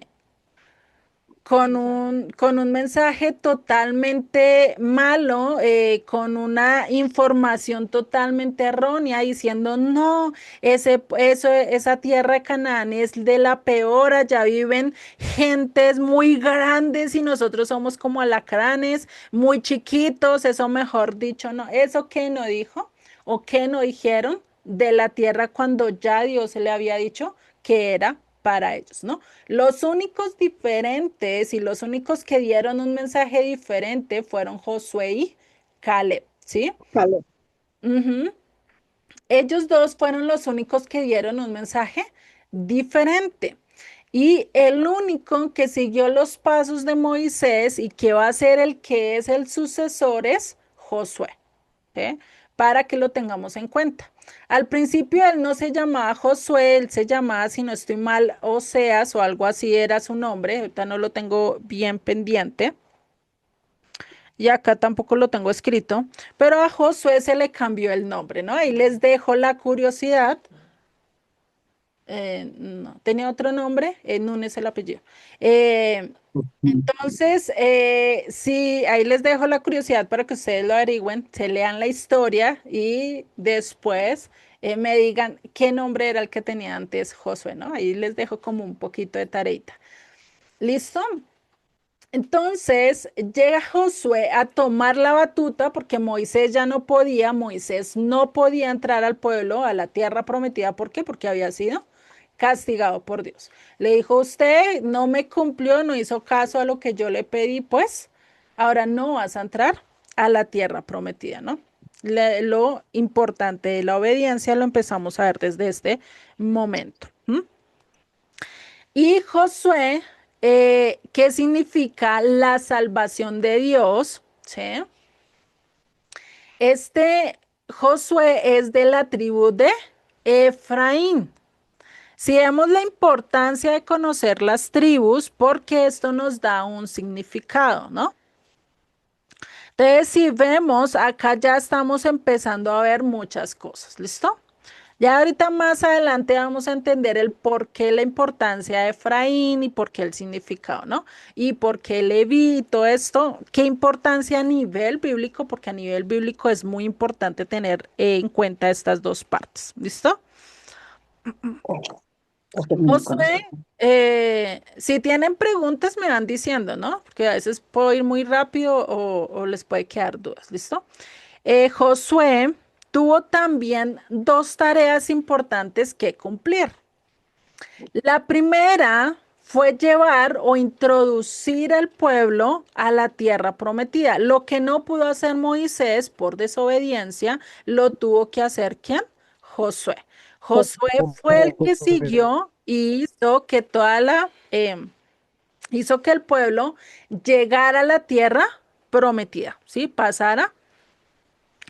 A: con un mensaje totalmente malo, con una información totalmente errónea, diciendo, no, esa tierra de Canaán es de la peor, allá viven gentes muy grandes y nosotros somos como alacranes, muy chiquitos, eso mejor dicho, no, eso que no dijo o que no dijeron de la tierra cuando ya Dios se le había dicho que era para ellos, ¿no? Los únicos diferentes y los únicos que dieron un mensaje diferente fueron Josué y Caleb, ¿sí?
B: Caleb.
A: Ujú. Ellos dos fueron los únicos que dieron un mensaje diferente. Y el único que siguió los pasos de Moisés y que va a ser el que es el sucesor es Josué. ¿Sí? Para que lo tengamos en cuenta. Al principio él no se llamaba Josué, él se llamaba, si no estoy mal, Oseas o algo así era su nombre, ahorita no lo tengo bien pendiente. Y acá tampoco lo tengo escrito, pero a Josué se le cambió el nombre, ¿no? Ahí les dejo la curiosidad. No, tenía otro nombre, Núñez el apellido. Eh, entonces, sí, ahí les dejo la curiosidad para que ustedes lo averigüen, se lean la historia y después me digan qué nombre era el que tenía antes Josué, ¿no? Ahí les dejo como un poquito de tareita. ¿Listo? Entonces llega Josué a tomar la batuta porque Moisés no podía entrar al pueblo, a la tierra prometida. ¿Por qué? Porque había sido castigado por Dios. Le dijo, usted no me cumplió, no hizo caso a lo que yo le pedí, pues ahora no vas a entrar a la tierra prometida, ¿no? Lo importante de la obediencia lo empezamos a ver desde este momento. ¿M? Y Josué, ¿qué significa la salvación de Dios? ¿Sí? Este Josué es de la tribu de Efraín. Si vemos la importancia de conocer las tribus, porque esto nos da un significado, ¿no? Entonces, si vemos, acá ya estamos empezando a ver muchas cosas, ¿listo? Ya ahorita más adelante vamos a entender el por qué la importancia de Efraín y por qué el significado, ¿no? Y por qué Leví y todo esto, qué importancia a nivel bíblico, porque a nivel bíblico es muy importante tener en cuenta estas dos partes, ¿listo? Josué, si tienen preguntas me van diciendo, ¿no? Porque a veces puedo ir muy rápido o les puede quedar dudas, ¿listo? Josué tuvo también dos tareas importantes que cumplir. La primera fue llevar o introducir al pueblo a la tierra prometida. Lo que no pudo hacer Moisés por desobediencia, lo tuvo que hacer ¿quién? Josué. Josué fue el que siguió y hizo que el pueblo llegara a la tierra prometida, ¿sí? Pasara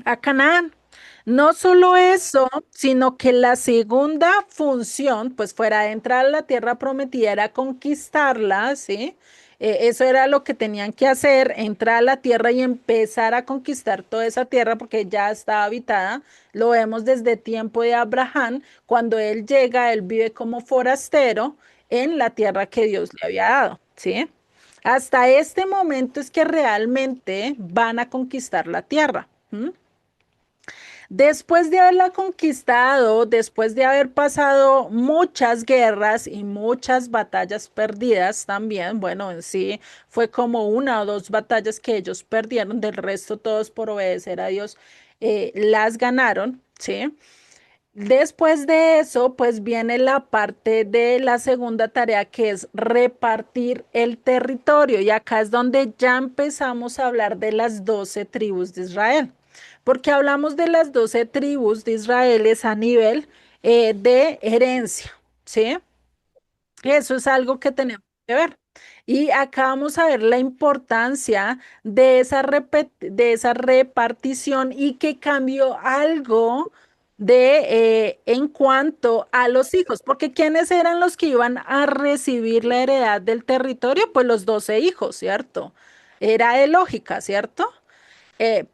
A: a Canaán. No solo eso, sino que la segunda función, pues fuera de entrar a la tierra prometida, era conquistarla, ¿sí? Eso era lo que tenían que hacer, entrar a la tierra y empezar a conquistar toda esa tierra porque ya estaba habitada. Lo vemos desde tiempo de Abraham. Cuando él llega, él vive como forastero en la tierra que Dios le había dado, ¿sí? Hasta este momento es que realmente van a conquistar la tierra. ¿M? Después de haberla conquistado, después de haber pasado muchas guerras y muchas batallas perdidas también, bueno, en sí fue como una o dos batallas que ellos perdieron, del resto todos por obedecer a Dios las ganaron, ¿sí? Después de eso, pues viene la parte de la segunda tarea que es repartir el territorio. Y acá es donde ya empezamos a hablar de las 12 tribus de Israel. Porque hablamos de las 12 tribus de Israel es a nivel de herencia, ¿sí? Eso es algo que tenemos que ver. Y acá vamos a ver la importancia de de esa repartición y que cambió algo de en cuanto a los hijos, porque ¿quiénes eran los que iban a recibir la heredad del territorio? Pues los 12 hijos, ¿cierto? Era de lógica, ¿cierto?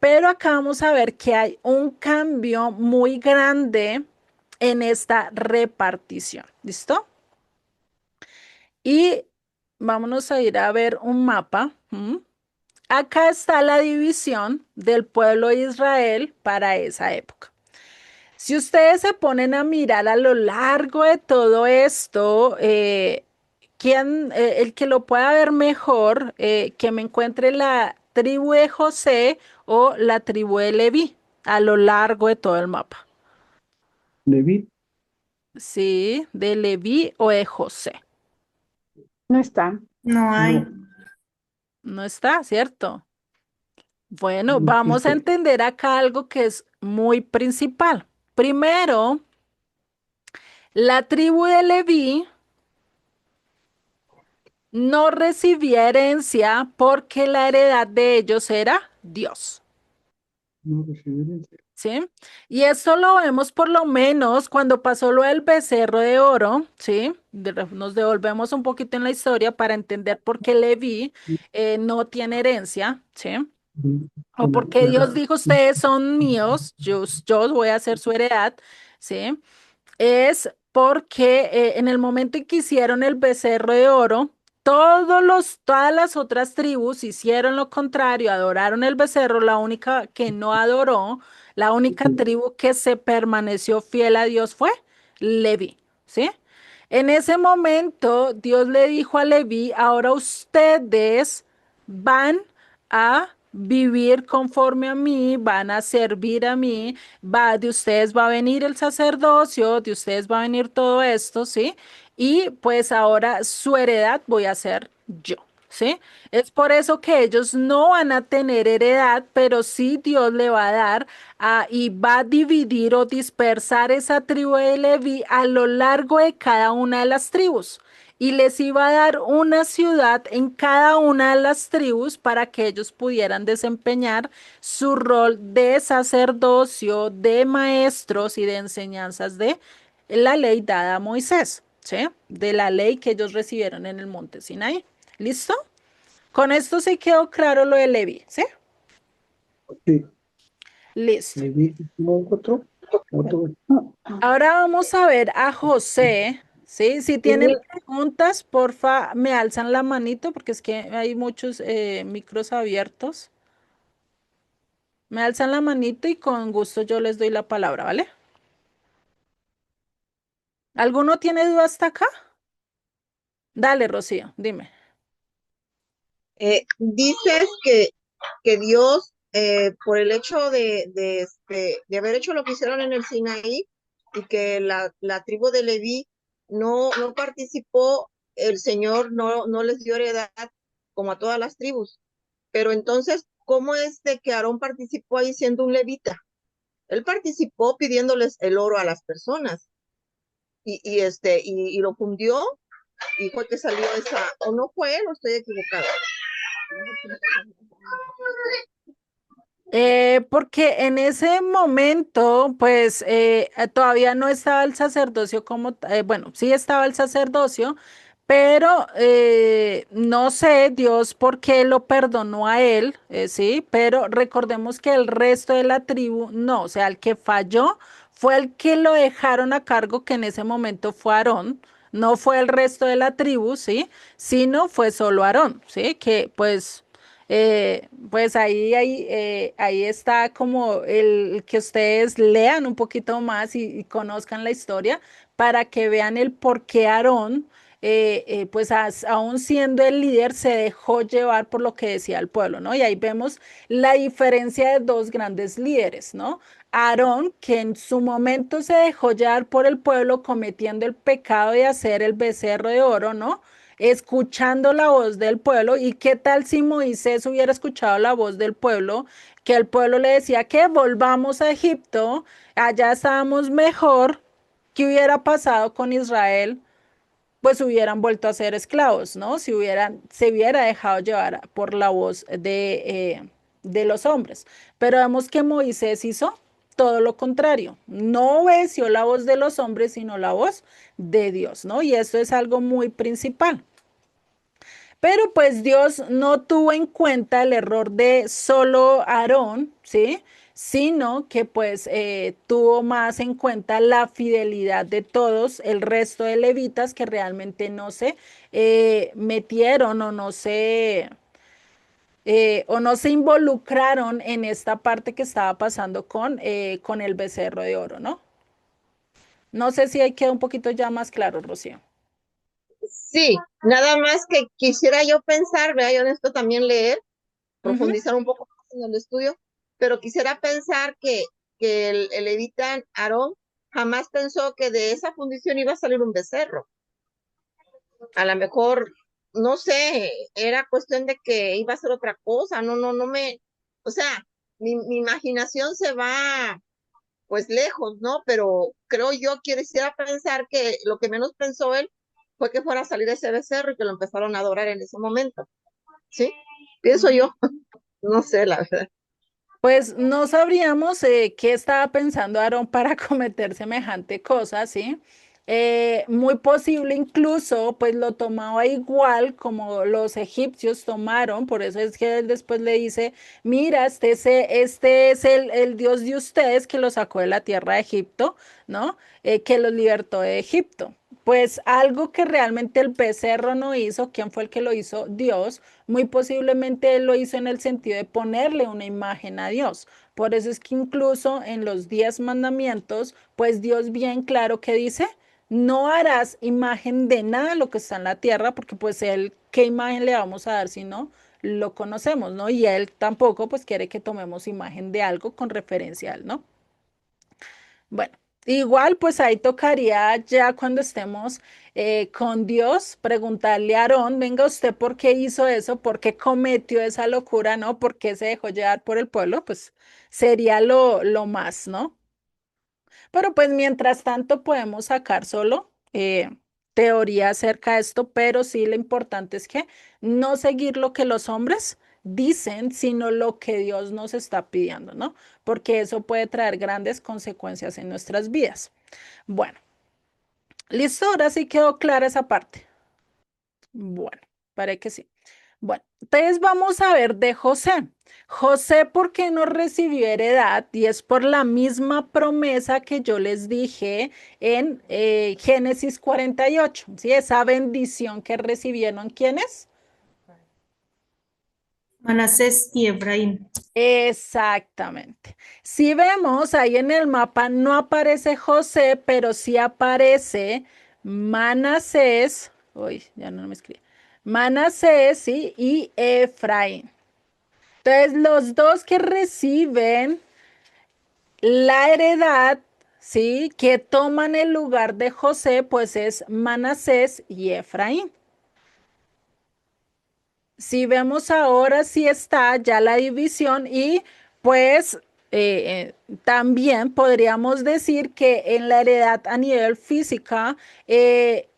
A: Pero acá vamos a ver que hay un cambio muy grande en esta repartición. ¿Listo? Y vámonos a ir a ver un mapa. Acá está la división del pueblo de Israel para esa época. Si ustedes se ponen a mirar a lo largo de todo esto, el que lo pueda ver mejor, que me encuentre la tribu de José o la tribu de Leví a lo largo de todo el mapa.
C: David,
A: Sí, de Leví o de José.
B: No está.
D: No hay.
C: no,
A: No está, ¿cierto? Bueno,
C: no
A: vamos a
C: existe.
A: entender acá algo que es muy principal. Primero, la tribu de Leví no recibía herencia porque la heredad de ellos era Dios.
C: No recibí herencia.
A: ¿Sí? Y esto lo vemos por lo menos cuando pasó lo del becerro de oro, ¿sí? Nos devolvemos un poquito en la historia para entender por qué Leví no tiene herencia, ¿sí? O
C: Con la
A: porque Dios
C: tierra.
A: dijo, ustedes son míos, yo os voy a hacer su heredad, ¿sí? Es porque en el momento en que hicieron el becerro de oro, todas las otras tribus hicieron lo contrario, adoraron el becerro, la única que no adoró, la única tribu que se permaneció fiel a Dios fue Leví, ¿sí? En ese momento, Dios le dijo a Leví, ahora ustedes van a vivir conforme a mí, van a servir a mí, de ustedes va a venir el sacerdocio, de ustedes va a venir todo esto, ¿sí? Y pues ahora su heredad voy a ser yo, ¿sí? Es por eso que ellos no van a tener heredad, pero sí Dios le va a dar y va a dividir o dispersar esa tribu de Leví a lo largo de cada una de las tribus y les iba a dar una ciudad en cada una de las tribus para que ellos pudieran desempeñar su rol de sacerdocio, de maestros y de enseñanzas de la ley dada a Moisés, ¿sí? De la ley que ellos recibieron en el monte Sinaí. ¿Listo? Con esto se quedó claro lo de Leví, ¿sí?
C: Sí,
A: Listo.
C: David, no, otro.
A: Ahora vamos a ver a José, ¿sí? Si tienen preguntas, porfa, me alzan la manito porque es que hay muchos micros abiertos. Me alzan la manito y con gusto yo les doy la palabra, ¿vale? ¿Alguno tiene duda hasta acá? Dale, Rocío, dime.
D: Dices que Dios, por el hecho de haber hecho lo que hicieron en el Sinaí y que la tribu de Leví no participó, el Señor no les dio heredad como a todas las tribus. Pero entonces, ¿cómo es de que Aarón participó ahí siendo un levita? Él participó pidiéndoles el oro a las personas y lo fundió y fue que salió esa, o no fue él, o estoy equivocada.
A: Porque en ese momento, pues todavía no estaba el sacerdocio bueno, sí estaba el sacerdocio, Pero no sé Dios por qué lo perdonó a él, sí, pero recordemos que el resto de la tribu no, o sea, el que falló fue el que lo dejaron a cargo, que en ese momento fue Aarón, no fue el resto de la tribu, sí, sino fue solo Aarón, sí, que pues ahí está como el que ustedes lean un poquito más y conozcan la historia para que vean el por qué Aarón pues aún siendo el líder, se dejó llevar por lo que decía el pueblo, ¿no? Y ahí vemos la diferencia de dos grandes líderes, ¿no? Aarón, que en su momento se dejó llevar por el pueblo cometiendo el pecado de hacer el becerro de oro, ¿no? Escuchando la voz del pueblo. ¿Y qué tal si Moisés hubiera escuchado la voz del pueblo? Que el pueblo le decía que volvamos a Egipto, allá estábamos mejor. ¿Qué hubiera pasado con Israel? Pues hubieran vuelto a ser esclavos, ¿no? Si se hubiera dejado llevar por la voz de los hombres. Pero vemos que Moisés hizo todo lo contrario. No obedeció la voz de los hombres, sino la voz de Dios, ¿no? Y esto es algo muy principal. Pero pues Dios no tuvo en cuenta el error de solo Aarón, ¿sí? Sino que pues tuvo más en cuenta la fidelidad de todos el resto de levitas que realmente no se metieron o no se involucraron en esta parte que estaba pasando con el becerro de oro, ¿no? No sé si ahí queda un poquito ya más claro, Rocío.
D: Sí, nada más que quisiera yo pensar, vea, yo necesito también leer,
A: Ujú.
D: profundizar un poco más en el estudio, pero quisiera pensar que el levita Aarón jamás pensó que de esa fundición iba a salir un becerro. A lo mejor, no sé, era cuestión de que iba a ser otra cosa, o sea, mi imaginación se va pues lejos, ¿no? Pero creo yo quisiera pensar que lo que menos pensó él fue que fuera a salir ese becerro y que lo empezaron a adorar en ese momento, ¿sí? Pienso yo, no sé, la verdad.
A: Pues no sabríamos qué estaba pensando Aarón para cometer semejante cosa, ¿sí? Muy posible incluso, pues lo tomaba igual como los egipcios tomaron, por eso es que él después le dice, mira, este es el Dios de ustedes que los sacó de la tierra de Egipto, ¿no? Que los libertó de Egipto. Pues algo que realmente el becerro no hizo, ¿quién fue el que lo hizo? Dios. Muy posiblemente él lo hizo en el sentido de ponerle una imagen a Dios. Por eso es que incluso en los 10 mandamientos, pues Dios bien claro que dice, no harás imagen de nada de lo que está en la tierra, porque pues él, ¿qué imagen le vamos a dar si no lo conocemos, ¿no? Y él tampoco pues quiere que tomemos imagen de algo con referencia a él, ¿no? Bueno, igual pues ahí tocaría ya cuando estemos con Dios, preguntarle a Aarón, venga usted, ¿por qué hizo eso? ¿Por qué cometió esa locura? ¿No? ¿Por qué se dejó llevar por el pueblo? Pues sería lo más, ¿no? Pero pues mientras tanto podemos sacar solo teoría acerca de esto, pero sí lo importante es que no seguir lo que los hombres dicen, sino lo que Dios nos está pidiendo, ¿no? Porque eso puede traer grandes consecuencias en nuestras vidas. Bueno, listo, ahora sí quedó clara esa parte. Bueno, parece que sí. Bueno, entonces vamos a ver de José. José, ¿por qué no recibió heredad? Y es por la misma promesa que yo les dije en Génesis 48, ¿sí? Esa bendición que recibieron, ¿quiénes?
E: Manasés y Efraín.
A: Exactamente. Si vemos ahí en el mapa, no aparece José, pero sí aparece Manasés. Uy, ya no me escribe. Manasés, ¿sí? Y Efraín. Entonces, los dos que reciben la heredad, ¿sí? Que toman el lugar de José, pues es Manasés y Efraín. Si vemos ahora, sí está ya la división y pues también podríamos decir que en la heredad a nivel física,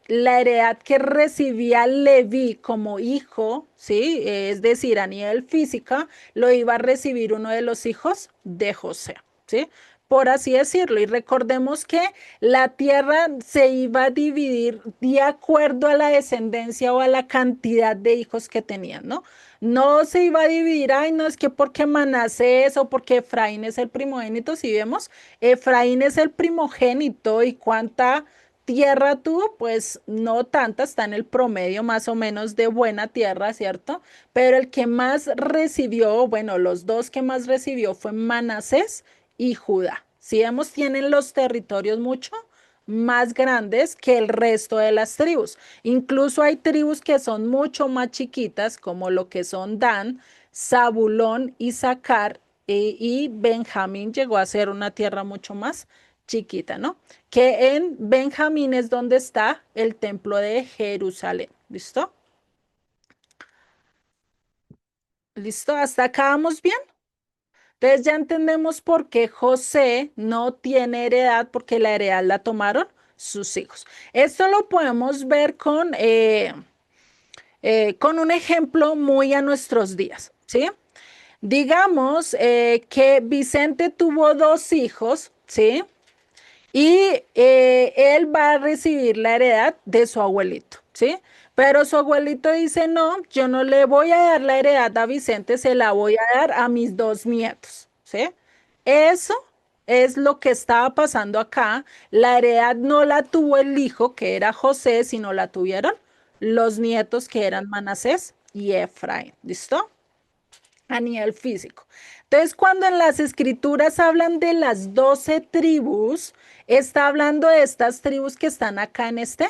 A: la heredad que recibía Leví como hijo, ¿sí? Es decir, a nivel física, lo iba a recibir uno de los hijos de José, ¿sí? por así decirlo. Y recordemos que la tierra se iba a dividir de acuerdo a la descendencia o a la cantidad de hijos que tenían, ¿no? No se iba a dividir, ay, no es que porque Manasés o porque Efraín es el primogénito, si vemos, Efraín es el primogénito y cuánta tierra tuvo, pues no tanta, está en el promedio más o menos de buena tierra, ¿cierto? Pero el que más recibió, bueno, los dos que más recibió fue Manasés y Judá. Si vemos, tienen los territorios mucho más grandes que el resto de las tribus. Incluso hay tribus que son mucho más chiquitas, como lo que son Dan, Zabulón, Isaacar y Benjamín llegó a ser una tierra mucho más chiquita, ¿no? Que en Benjamín es donde está el templo de Jerusalén. ¿Listo? ¿Listo? ¿Hasta acá vamos bien? Entonces ya entendemos por qué José no tiene heredad, porque la heredad la tomaron sus hijos. Esto lo podemos ver con un ejemplo muy a nuestros días, ¿sí? Digamos que Vicente tuvo dos hijos, ¿sí? Y él va a recibir la heredad de su abuelito, ¿sí? Pero su abuelito dice, no, yo no le voy a dar la heredad a Vicente, se la voy a dar a mis dos nietos, ¿sí? Eso es lo que estaba pasando acá. La heredad no la tuvo el hijo, que era José, sino la tuvieron los nietos, que eran Manasés y Efraín, ¿listo? A nivel físico. Entonces, cuando en las escrituras hablan de las 12 tribus, está hablando de estas tribus que están acá en este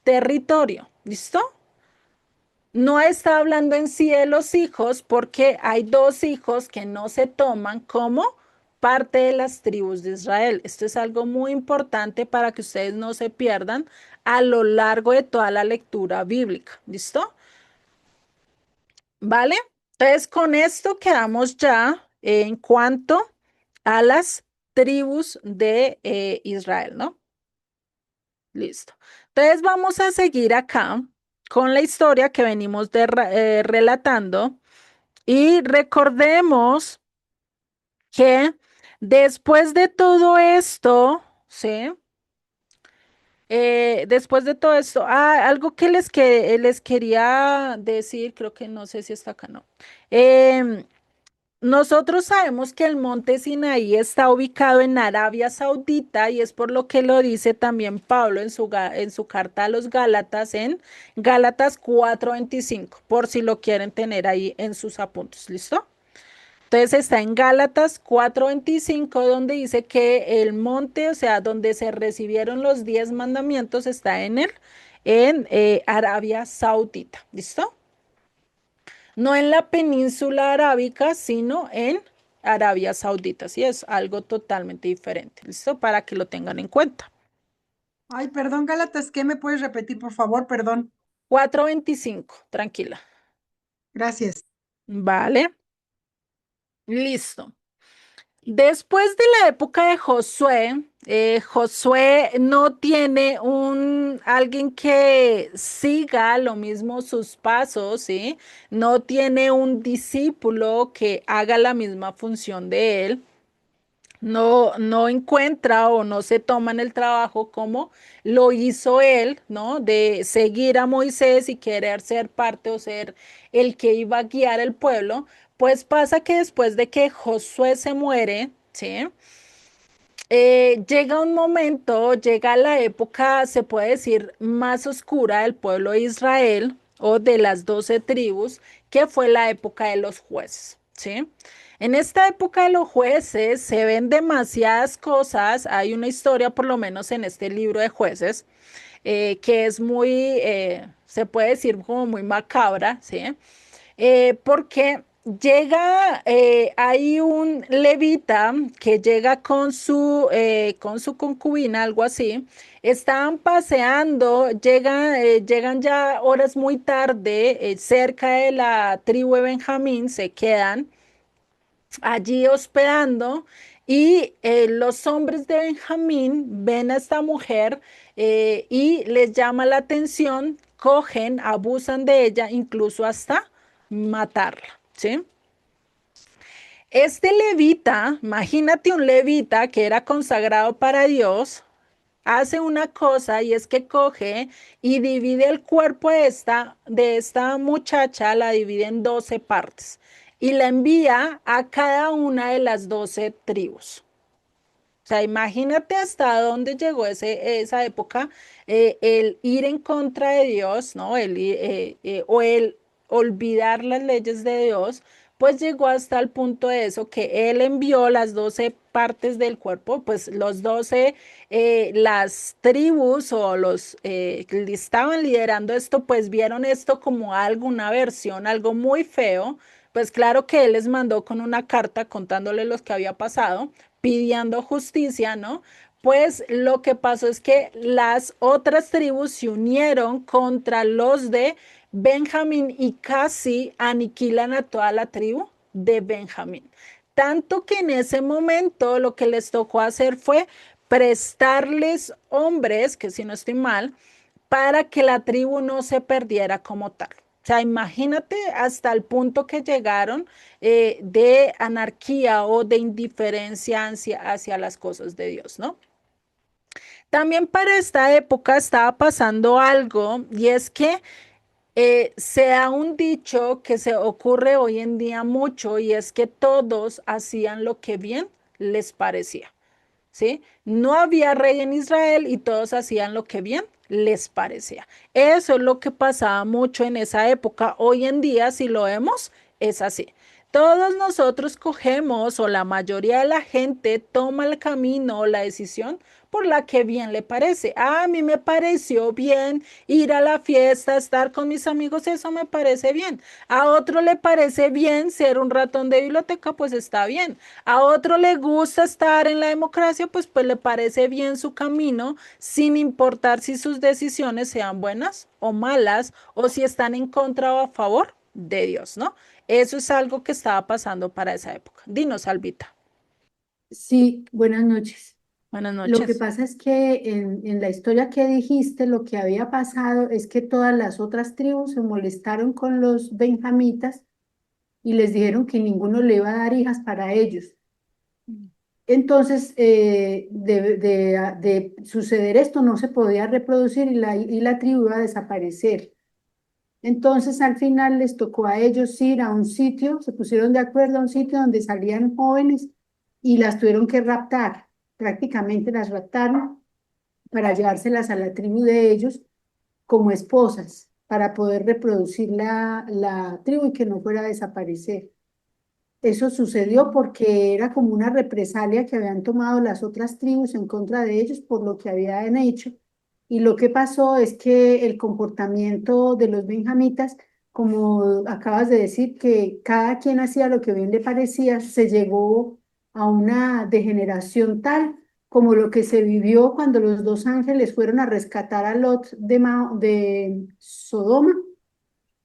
A: territorio. ¿Listo? No está hablando en sí de los hijos porque hay dos hijos que no se toman como parte de las tribus de Israel. Esto es algo muy importante para que ustedes no se pierdan a lo largo de toda la lectura bíblica. ¿Listo? ¿Vale? Entonces, con esto quedamos ya en cuanto a las tribus de Israel, ¿no? Listo. Entonces, vamos a seguir acá con la historia que venimos relatando y recordemos que después de todo esto, ¿sí? Después de todo esto, algo que les quería decir, creo que no sé si está acá, no. Em, Nosotros sabemos que el monte Sinaí está ubicado en Arabia Saudita y es por lo que lo dice también Pablo en su carta a los Gálatas en Gálatas 4:25, por si lo quieren tener ahí en sus apuntes, ¿listo? Entonces está en Gálatas 4:25 donde dice que el monte, o sea, donde se recibieron los 10 mandamientos, está en Arabia Saudita, ¿listo? No en la península arábica, sino en Arabia Saudita. Sí, es algo totalmente diferente. ¿Listo? Para que lo tengan en cuenta.
F: Ay, perdón, Gálatas, ¿qué me puedes repetir, por favor? Perdón.
A: 4:25, tranquila.
F: Gracias.
A: Vale, listo. Después de la época de Josué, Josué no tiene alguien que siga lo mismo sus pasos, ¿sí? No tiene un discípulo que haga la misma función de él. No encuentra o no se toman el trabajo como lo hizo él, ¿no? De seguir a Moisés y querer ser parte o ser el que iba a guiar el pueblo. Pues pasa que después de que Josué se muere, ¿sí? Llega un momento, llega la época, se puede decir, más oscura del pueblo de Israel o de las 12 tribus, que fue la época de los jueces, ¿sí? En esta época de los jueces se ven demasiadas cosas. Hay una historia, por lo menos en este libro de jueces, que es se puede decir como muy macabra, ¿sí? Porque hay un levita que llega con su concubina, algo así. Estaban paseando, llegan ya horas muy tarde, cerca de la tribu de Benjamín, se quedan allí hospedando y los hombres de Benjamín ven a esta mujer y les llama la atención, cogen, abusan de ella, incluso hasta matarla, ¿sí? Este levita, imagínate un levita que era consagrado para Dios, hace una cosa y es que coge y divide el cuerpo de esta muchacha, la divide en 12 partes y la envía a cada una de las 12 tribus. O sea, imagínate hasta dónde llegó esa época, el ir en contra de Dios, ¿no? O el olvidar las leyes de Dios, pues llegó hasta el punto de eso, que Él envió las 12 partes del cuerpo, pues los 12, las tribus o los que estaban liderando esto, pues vieron esto como algo, una versión, algo muy feo. Pues claro que Él les mandó con una carta contándole lo que había pasado, pidiendo justicia, ¿no? Pues lo que pasó es que las otras tribus se unieron contra los de Benjamín y casi aniquilan a toda la tribu de Benjamín. Tanto que en ese momento lo que les tocó hacer fue prestarles hombres, que si no estoy mal, para que la tribu no se perdiera como tal. O sea, imagínate hasta el punto que llegaron de anarquía o de indiferencia hacia las cosas de Dios, ¿no? También para esta época estaba pasando algo y es que se da un dicho que se ocurre hoy en día mucho y es que todos hacían lo que bien les parecía. ¿Sí? No había rey en Israel y todos hacían lo que bien les parecía. Eso es lo que pasaba mucho en esa época. Hoy en día, si lo vemos, es así. Todos nosotros cogemos o la mayoría de la gente toma el camino o la decisión por la que bien le parece. A mí me pareció bien ir a la fiesta, estar con mis amigos, eso me parece bien. A otro le parece bien ser un ratón de biblioteca, pues está bien. A otro le gusta estar en la democracia, pues le parece bien su camino, sin importar si sus decisiones sean buenas o malas, o si están en contra o a favor de Dios, ¿no? Eso es algo que estaba pasando para esa época. Dinos, Albita.
G: Sí, buenas noches.
A: Buenas
G: Lo que
A: noches.
G: pasa es que en la historia que dijiste, lo que había pasado es que todas las otras tribus se molestaron con los benjamitas y les dijeron que ninguno le iba a dar hijas para ellos. Entonces, de suceder esto, no se podía reproducir y la tribu iba a desaparecer. Entonces, al final les tocó a ellos ir a un sitio, se pusieron de acuerdo a un sitio donde salían jóvenes y las tuvieron que raptar. Prácticamente las raptaron para llevárselas a la tribu de ellos como esposas, para poder reproducir la tribu y que no fuera a desaparecer. Eso sucedió porque era como una represalia que habían tomado las otras tribus en contra de ellos por lo que habían hecho. Y lo que pasó es que el comportamiento de los benjamitas, como acabas de decir, que cada quien hacía lo que bien le parecía, se llegó a una degeneración tal como lo que se vivió cuando los dos ángeles fueron a rescatar a Lot de Sodoma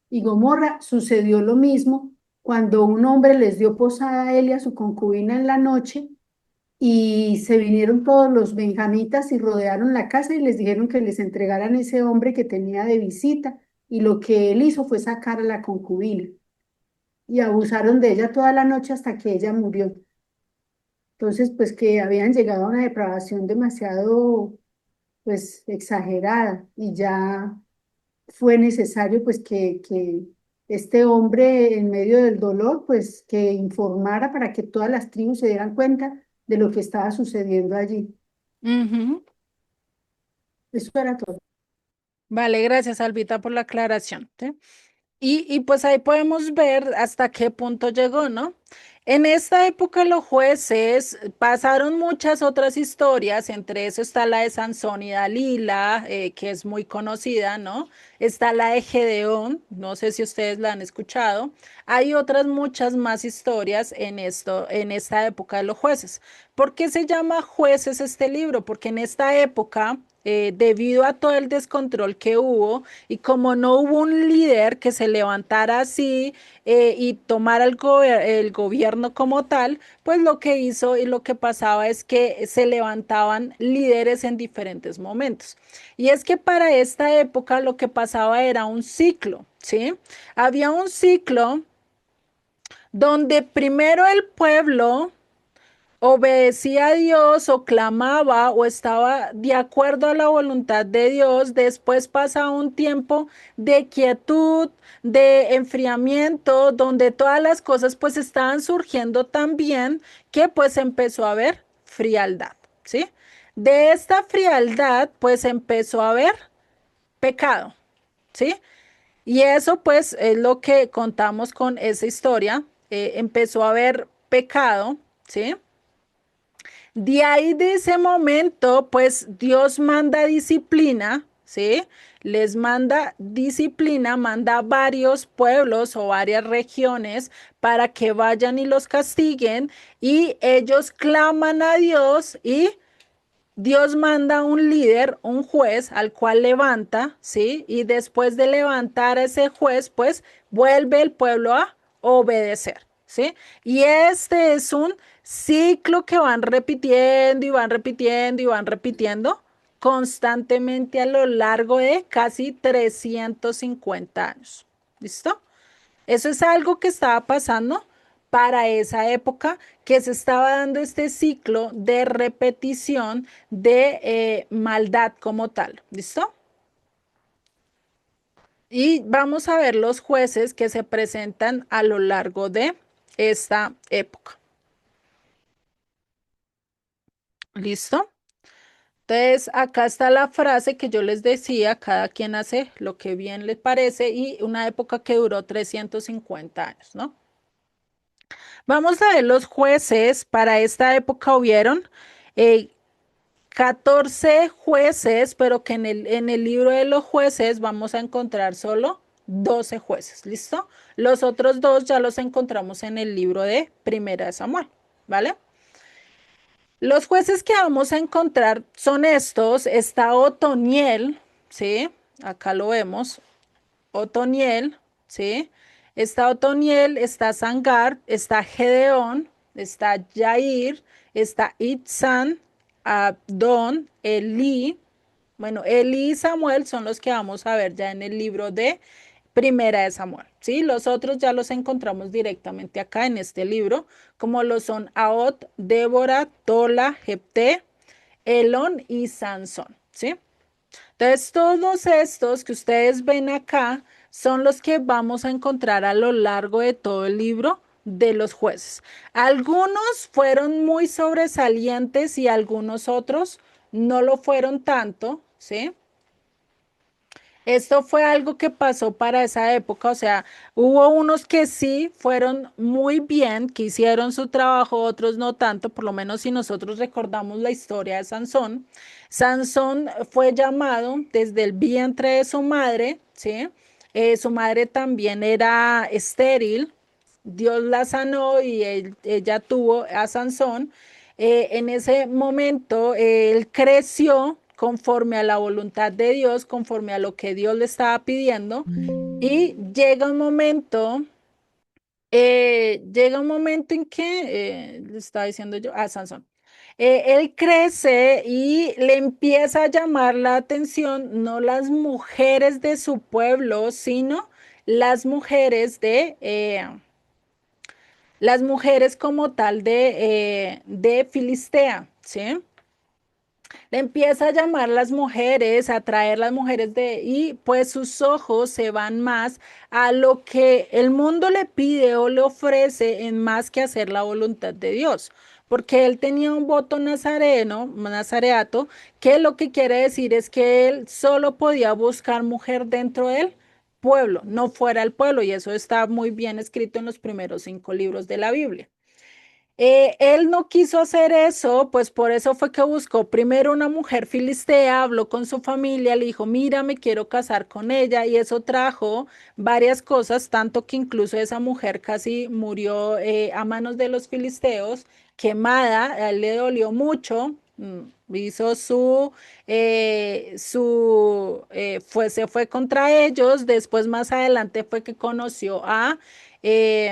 G: y Gomorra. Sucedió lo mismo cuando un hombre les dio posada a él y a su concubina en la noche y se vinieron todos los benjamitas y rodearon la casa y les dijeron que les entregaran ese hombre que tenía de visita y lo que él hizo fue sacar a la concubina y abusaron de ella toda la noche hasta que ella murió. Entonces, pues que habían llegado a una depravación demasiado, pues, exagerada y ya fue necesario pues que este hombre en medio del dolor pues que informara para que todas las tribus se dieran cuenta de lo que estaba sucediendo allí.
A: Ujú.
G: Eso era todo.
A: Vale, gracias, Albita, por la aclaración. ¿Sí? Y pues ahí podemos ver hasta qué punto llegó, ¿no? En esta época los jueces pasaron muchas otras historias, entre eso está la de Sansón y Dalila, que es muy conocida, ¿no? Está la de Gedeón, no sé si ustedes la han escuchado. Hay otras muchas más historias en esta época de los jueces. ¿Por qué se llama Jueces este libro? Porque en esta época, debido a todo el descontrol que hubo, y como no hubo un líder que se levantara así y tomara el gobierno como tal, pues lo que hizo y lo que pasaba es que se levantaban líderes en diferentes momentos. Y es que para esta época lo que pasaba era un ciclo, ¿sí? Había un ciclo donde primero el pueblo obedecía a Dios o clamaba o estaba de acuerdo a la voluntad de Dios, después pasa un tiempo de quietud, de enfriamiento, donde todas las cosas pues estaban surgiendo tan bien que pues empezó a haber frialdad, ¿sí? De esta frialdad pues empezó a haber pecado, ¿sí? Y eso pues es lo que contamos con esa historia. Empezó a haber pecado, ¿sí? De ahí de ese momento, pues Dios manda disciplina, ¿sí? Les manda disciplina, manda varios pueblos o varias regiones para que vayan y los castiguen y ellos claman a Dios y Dios manda un líder, un juez al cual levanta, ¿sí? Y después de levantar a ese juez, pues vuelve el pueblo a obedecer, ¿sí? Y este es un ciclo que van repitiendo y van repitiendo y van repitiendo constantemente a lo largo de casi 350 años. ¿Listo? Eso es algo que estaba pasando para esa época, que se estaba dando este ciclo de repetición de maldad como tal. ¿Listo? Y vamos a ver los jueces que se presentan a lo largo de esta época. ¿Listo? Entonces, acá está la frase que yo les decía, cada quien hace lo que bien le parece y una época que duró 350 años, ¿no? Vamos a ver los jueces. Para esta época hubieron eh, 14 jueces, pero que en el libro de los jueces vamos a encontrar solo 12 jueces. ¿Listo? Los otros dos ya los encontramos en el libro de Primera de Samuel. ¿Vale? Los jueces que vamos a encontrar son estos. Está Otoniel, ¿sí? Acá lo vemos. Otoniel, ¿sí? Está Otoniel, está Sangar, está Gedeón, está Jair, está Itzan, Abdón, Elí. Bueno, Elí y Samuel son los que vamos a ver ya en el libro de Primera de Samuel, ¿sí? Los otros ya los encontramos directamente acá en este libro, como lo son Aot, Débora, Tola, Jepté, Elón y Sansón, ¿sí? Entonces, todos estos que ustedes ven acá son los que vamos a encontrar a lo largo de todo el libro de los jueces. Algunos fueron muy sobresalientes y algunos otros no lo fueron tanto, ¿sí? Esto fue algo que pasó para esa época, o sea, hubo unos que sí fueron muy bien, que hicieron su trabajo, otros no tanto, por lo menos si nosotros recordamos la historia de Sansón. Sansón fue llamado desde el vientre de su madre, ¿sí? Su madre también era estéril, Dios la sanó y ella tuvo a Sansón. En ese momento él creció conforme a la voluntad de Dios, conforme a lo que Dios le estaba pidiendo. Y llega un momento en que, le estaba diciendo yo, a Sansón, él crece y le empieza a llamar la atención no las mujeres de su pueblo, sino las mujeres las mujeres como tal de Filistea, ¿sí? Le empieza a llamar las mujeres, a traer las mujeres y pues sus ojos se van más a lo que el mundo le pide o le ofrece en más que hacer la voluntad de Dios. Porque él tenía un voto nazareno, nazareato, que lo que quiere decir es que él solo podía buscar mujer dentro del pueblo, no fuera el pueblo, y eso está muy bien escrito en los primeros 5 libros de la Biblia. Él no quiso hacer eso, pues por eso fue que buscó primero una mujer filistea, habló con su familia, le dijo, mira, me quiero casar con ella, y eso trajo varias cosas, tanto que incluso esa mujer casi murió a manos de los filisteos, quemada, a él le dolió mucho. Hizo se fue contra ellos, después más adelante fue que conoció eh,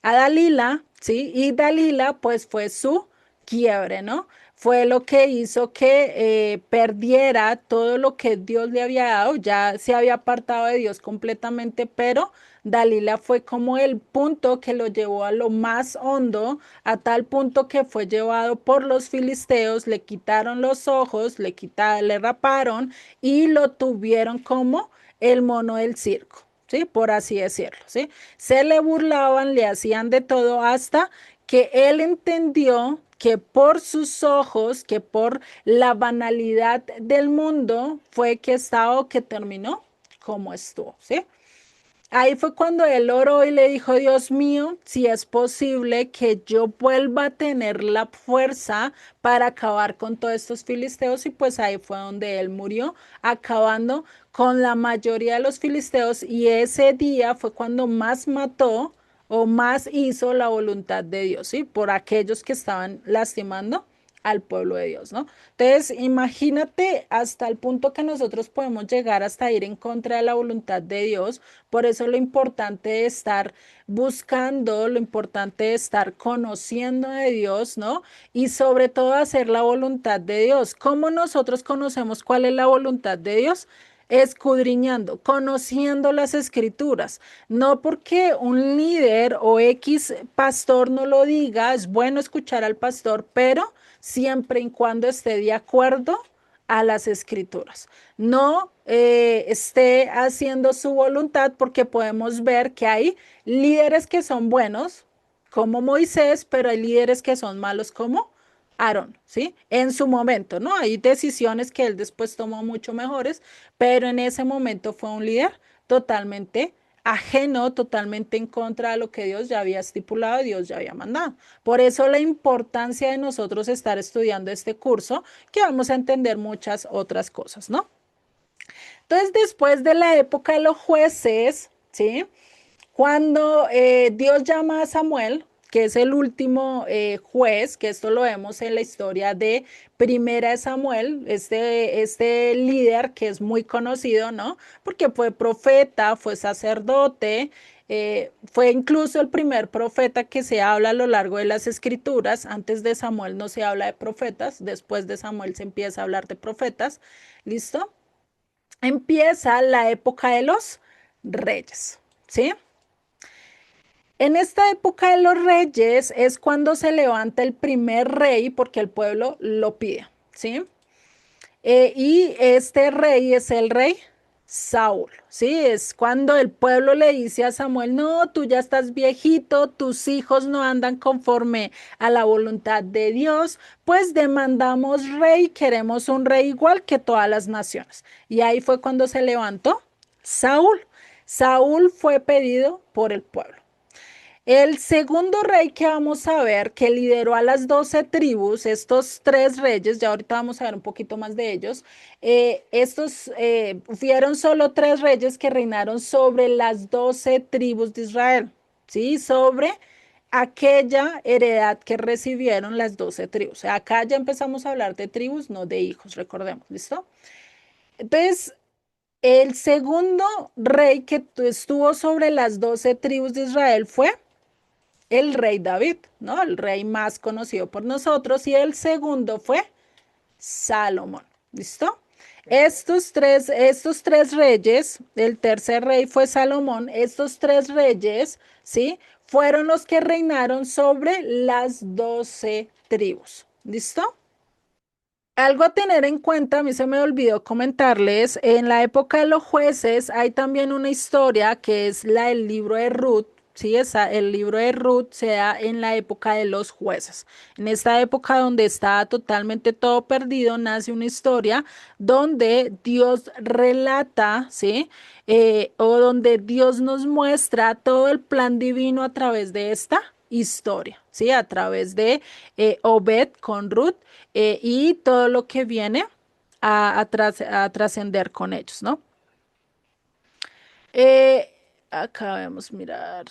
A: a Dalila, ¿sí? Y Dalila, pues fue su quiebre, ¿no? fue lo que hizo que perdiera todo lo que Dios le había dado, ya se había apartado de Dios completamente, pero Dalila fue como el punto que lo llevó a lo más hondo, a tal punto que fue llevado por los filisteos, le quitaron los ojos, le raparon y lo tuvieron como el mono del circo, ¿sí? Por así decirlo, ¿sí? Se le burlaban, le hacían de todo hasta que él entendió que por sus ojos, que por la banalidad del mundo fue que estaba o que terminó como estuvo, ¿sí? Ahí fue cuando él oró y le dijo, Dios mío, si es posible que yo vuelva a tener la fuerza para acabar con todos estos filisteos, y pues ahí fue donde él murió, acabando con la mayoría de los filisteos, y ese día fue cuando más mató o más hizo la voluntad de Dios, ¿sí? Por aquellos que estaban lastimando al pueblo de Dios, ¿no? Entonces, imagínate hasta el punto que nosotros podemos llegar hasta ir en contra de la voluntad de Dios. Por eso lo importante de estar buscando, lo importante de estar conociendo de Dios, ¿no? Y sobre todo hacer la voluntad de Dios. ¿Cómo nosotros conocemos cuál es la voluntad de Dios? Escudriñando, conociendo las escrituras. No porque un líder o X pastor no lo diga, es bueno escuchar al pastor, pero siempre y cuando esté de acuerdo a las escrituras. No esté haciendo su voluntad, porque podemos ver que hay líderes que son buenos, como Moisés, pero hay líderes que son malos como Aarón, ¿sí? En su momento, ¿no? Hay decisiones que él después tomó mucho mejores, pero en ese momento fue un líder totalmente ajeno, totalmente en contra de lo que Dios ya había estipulado, Dios ya había mandado. Por eso la importancia de nosotros estar estudiando este curso, que vamos a entender muchas otras cosas, ¿no? Entonces, después de la época de los jueces, ¿sí? Cuando Dios llama a Samuel, que es el último juez, que esto lo vemos en la historia de Primera de Samuel, este líder que es muy conocido, ¿no? Porque fue profeta, fue sacerdote, fue incluso el primer profeta que se habla a lo largo de las escrituras. Antes de Samuel no se habla de profetas, después de Samuel se empieza a hablar de profetas. ¿Listo? Empieza la época de los reyes, ¿sí? En esta época de los reyes es cuando se levanta el primer rey, porque el pueblo lo pide, ¿sí? Y este rey es el rey Saúl, ¿sí? Es cuando el pueblo le dice a Samuel, no, tú ya estás viejito, tus hijos no andan conforme a la voluntad de Dios, pues demandamos rey, queremos un rey igual que todas las naciones. Y ahí fue cuando se levantó Saúl. Saúl fue pedido por el pueblo. El segundo rey que vamos a ver, que lideró a las 12 tribus, estos tres reyes, ya ahorita vamos a ver un poquito más de ellos, estos fueron solo tres reyes que reinaron sobre las 12 tribus de Israel, ¿sí? Sobre aquella heredad que recibieron las 12 tribus. O sea, acá ya empezamos a hablar de tribus, no de hijos, recordemos, ¿listo? Entonces, el segundo rey que estuvo sobre las 12 tribus de Israel fue el rey David, ¿no? El rey más conocido por nosotros, y el segundo fue Salomón, ¿listo? Estos tres reyes, el tercer rey fue Salomón, estos tres reyes, ¿sí? Fueron los que reinaron sobre las 12 tribus, ¿listo? Algo a tener en cuenta, a mí se me olvidó comentarles, en la época de los jueces hay también una historia que es la del libro de Ruth, sí, el libro de Ruth se da en la época de los jueces. En esta época donde está totalmente todo perdido, nace una historia donde Dios relata, ¿sí? O donde Dios nos muestra todo el plan divino a través de esta historia, ¿sí? A través de Obed con Ruth y todo lo que viene a trascender con ellos, ¿no? Acá vamos a mirar.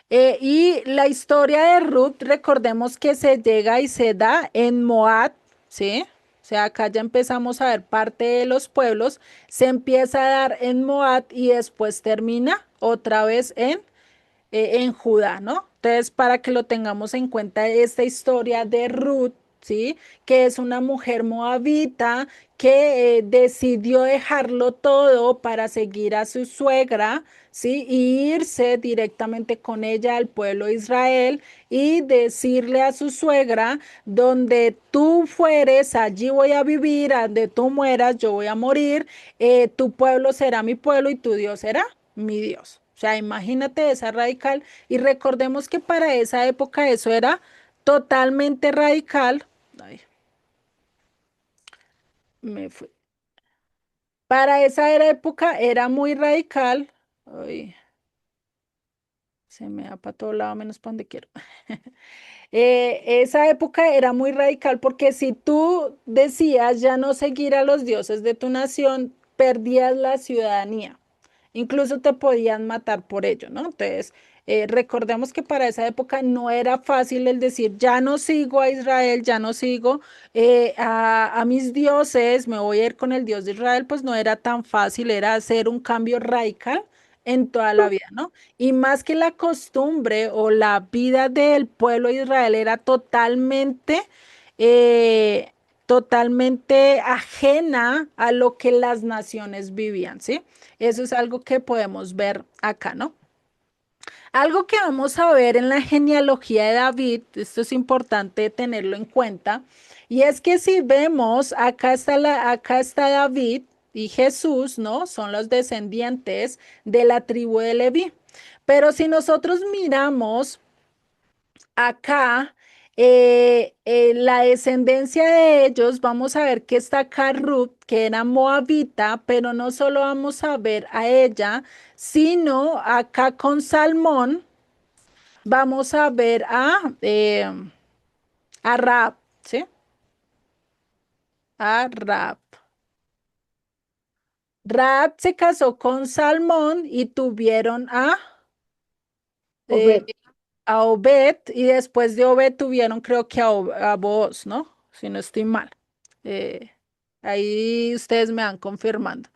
A: Y la historia de Ruth, recordemos que se llega y se da en Moab, ¿sí? O sea, acá ya empezamos a ver parte de los pueblos, se empieza a dar en Moab y después termina otra vez en Judá, ¿no? Entonces, para que lo tengamos en cuenta, esta historia de Ruth, ¿sí? Que es una mujer moabita que decidió dejarlo todo para seguir a su suegra, ¿sí? Y irse directamente con ella al pueblo de Israel y decirle a su suegra, donde tú fueres, allí voy a vivir, donde tú mueras, yo voy a morir, tu pueblo será mi pueblo y tu Dios será mi Dios. O sea, imagínate esa radical. Y recordemos que para esa época eso era totalmente radical. Ay, me fui. Para esa época era muy radical. Ay, se me da para todo lado menos para donde quiero. Esa época era muy radical porque si tú decías ya no seguir a los dioses de tu nación, perdías la ciudadanía. Incluso te podían matar por ello, ¿no? Entonces, recordemos que para esa época no era fácil el decir, ya no sigo a Israel, ya no sigo a mis dioses, me voy a ir con el Dios de Israel, pues no era tan fácil, era hacer un cambio radical en toda la vida, ¿no? Y más que la costumbre o la vida del pueblo de Israel era eh, totalmente ajena a lo que las naciones vivían, ¿sí? Eso es algo que podemos ver acá, ¿no? Algo que vamos a ver en la genealogía de David, esto es importante tenerlo en cuenta, y es que si vemos, acá está David y Jesús, ¿no? Son los descendientes de la tribu de Leví. Pero si nosotros miramos acá, la descendencia de ellos, vamos a ver que está acá Ruth, que era moabita, pero no solo vamos a ver a ella, sino acá con Salmón, vamos a ver a Rab, ¿sí? A Rab. Rab se casó con Salmón y tuvieron eh,
B: Obed.
A: a Obed, y después de Obed tuvieron creo que a Booz, ¿no? Si no estoy mal. Eh, ahí ustedes me van confirmando.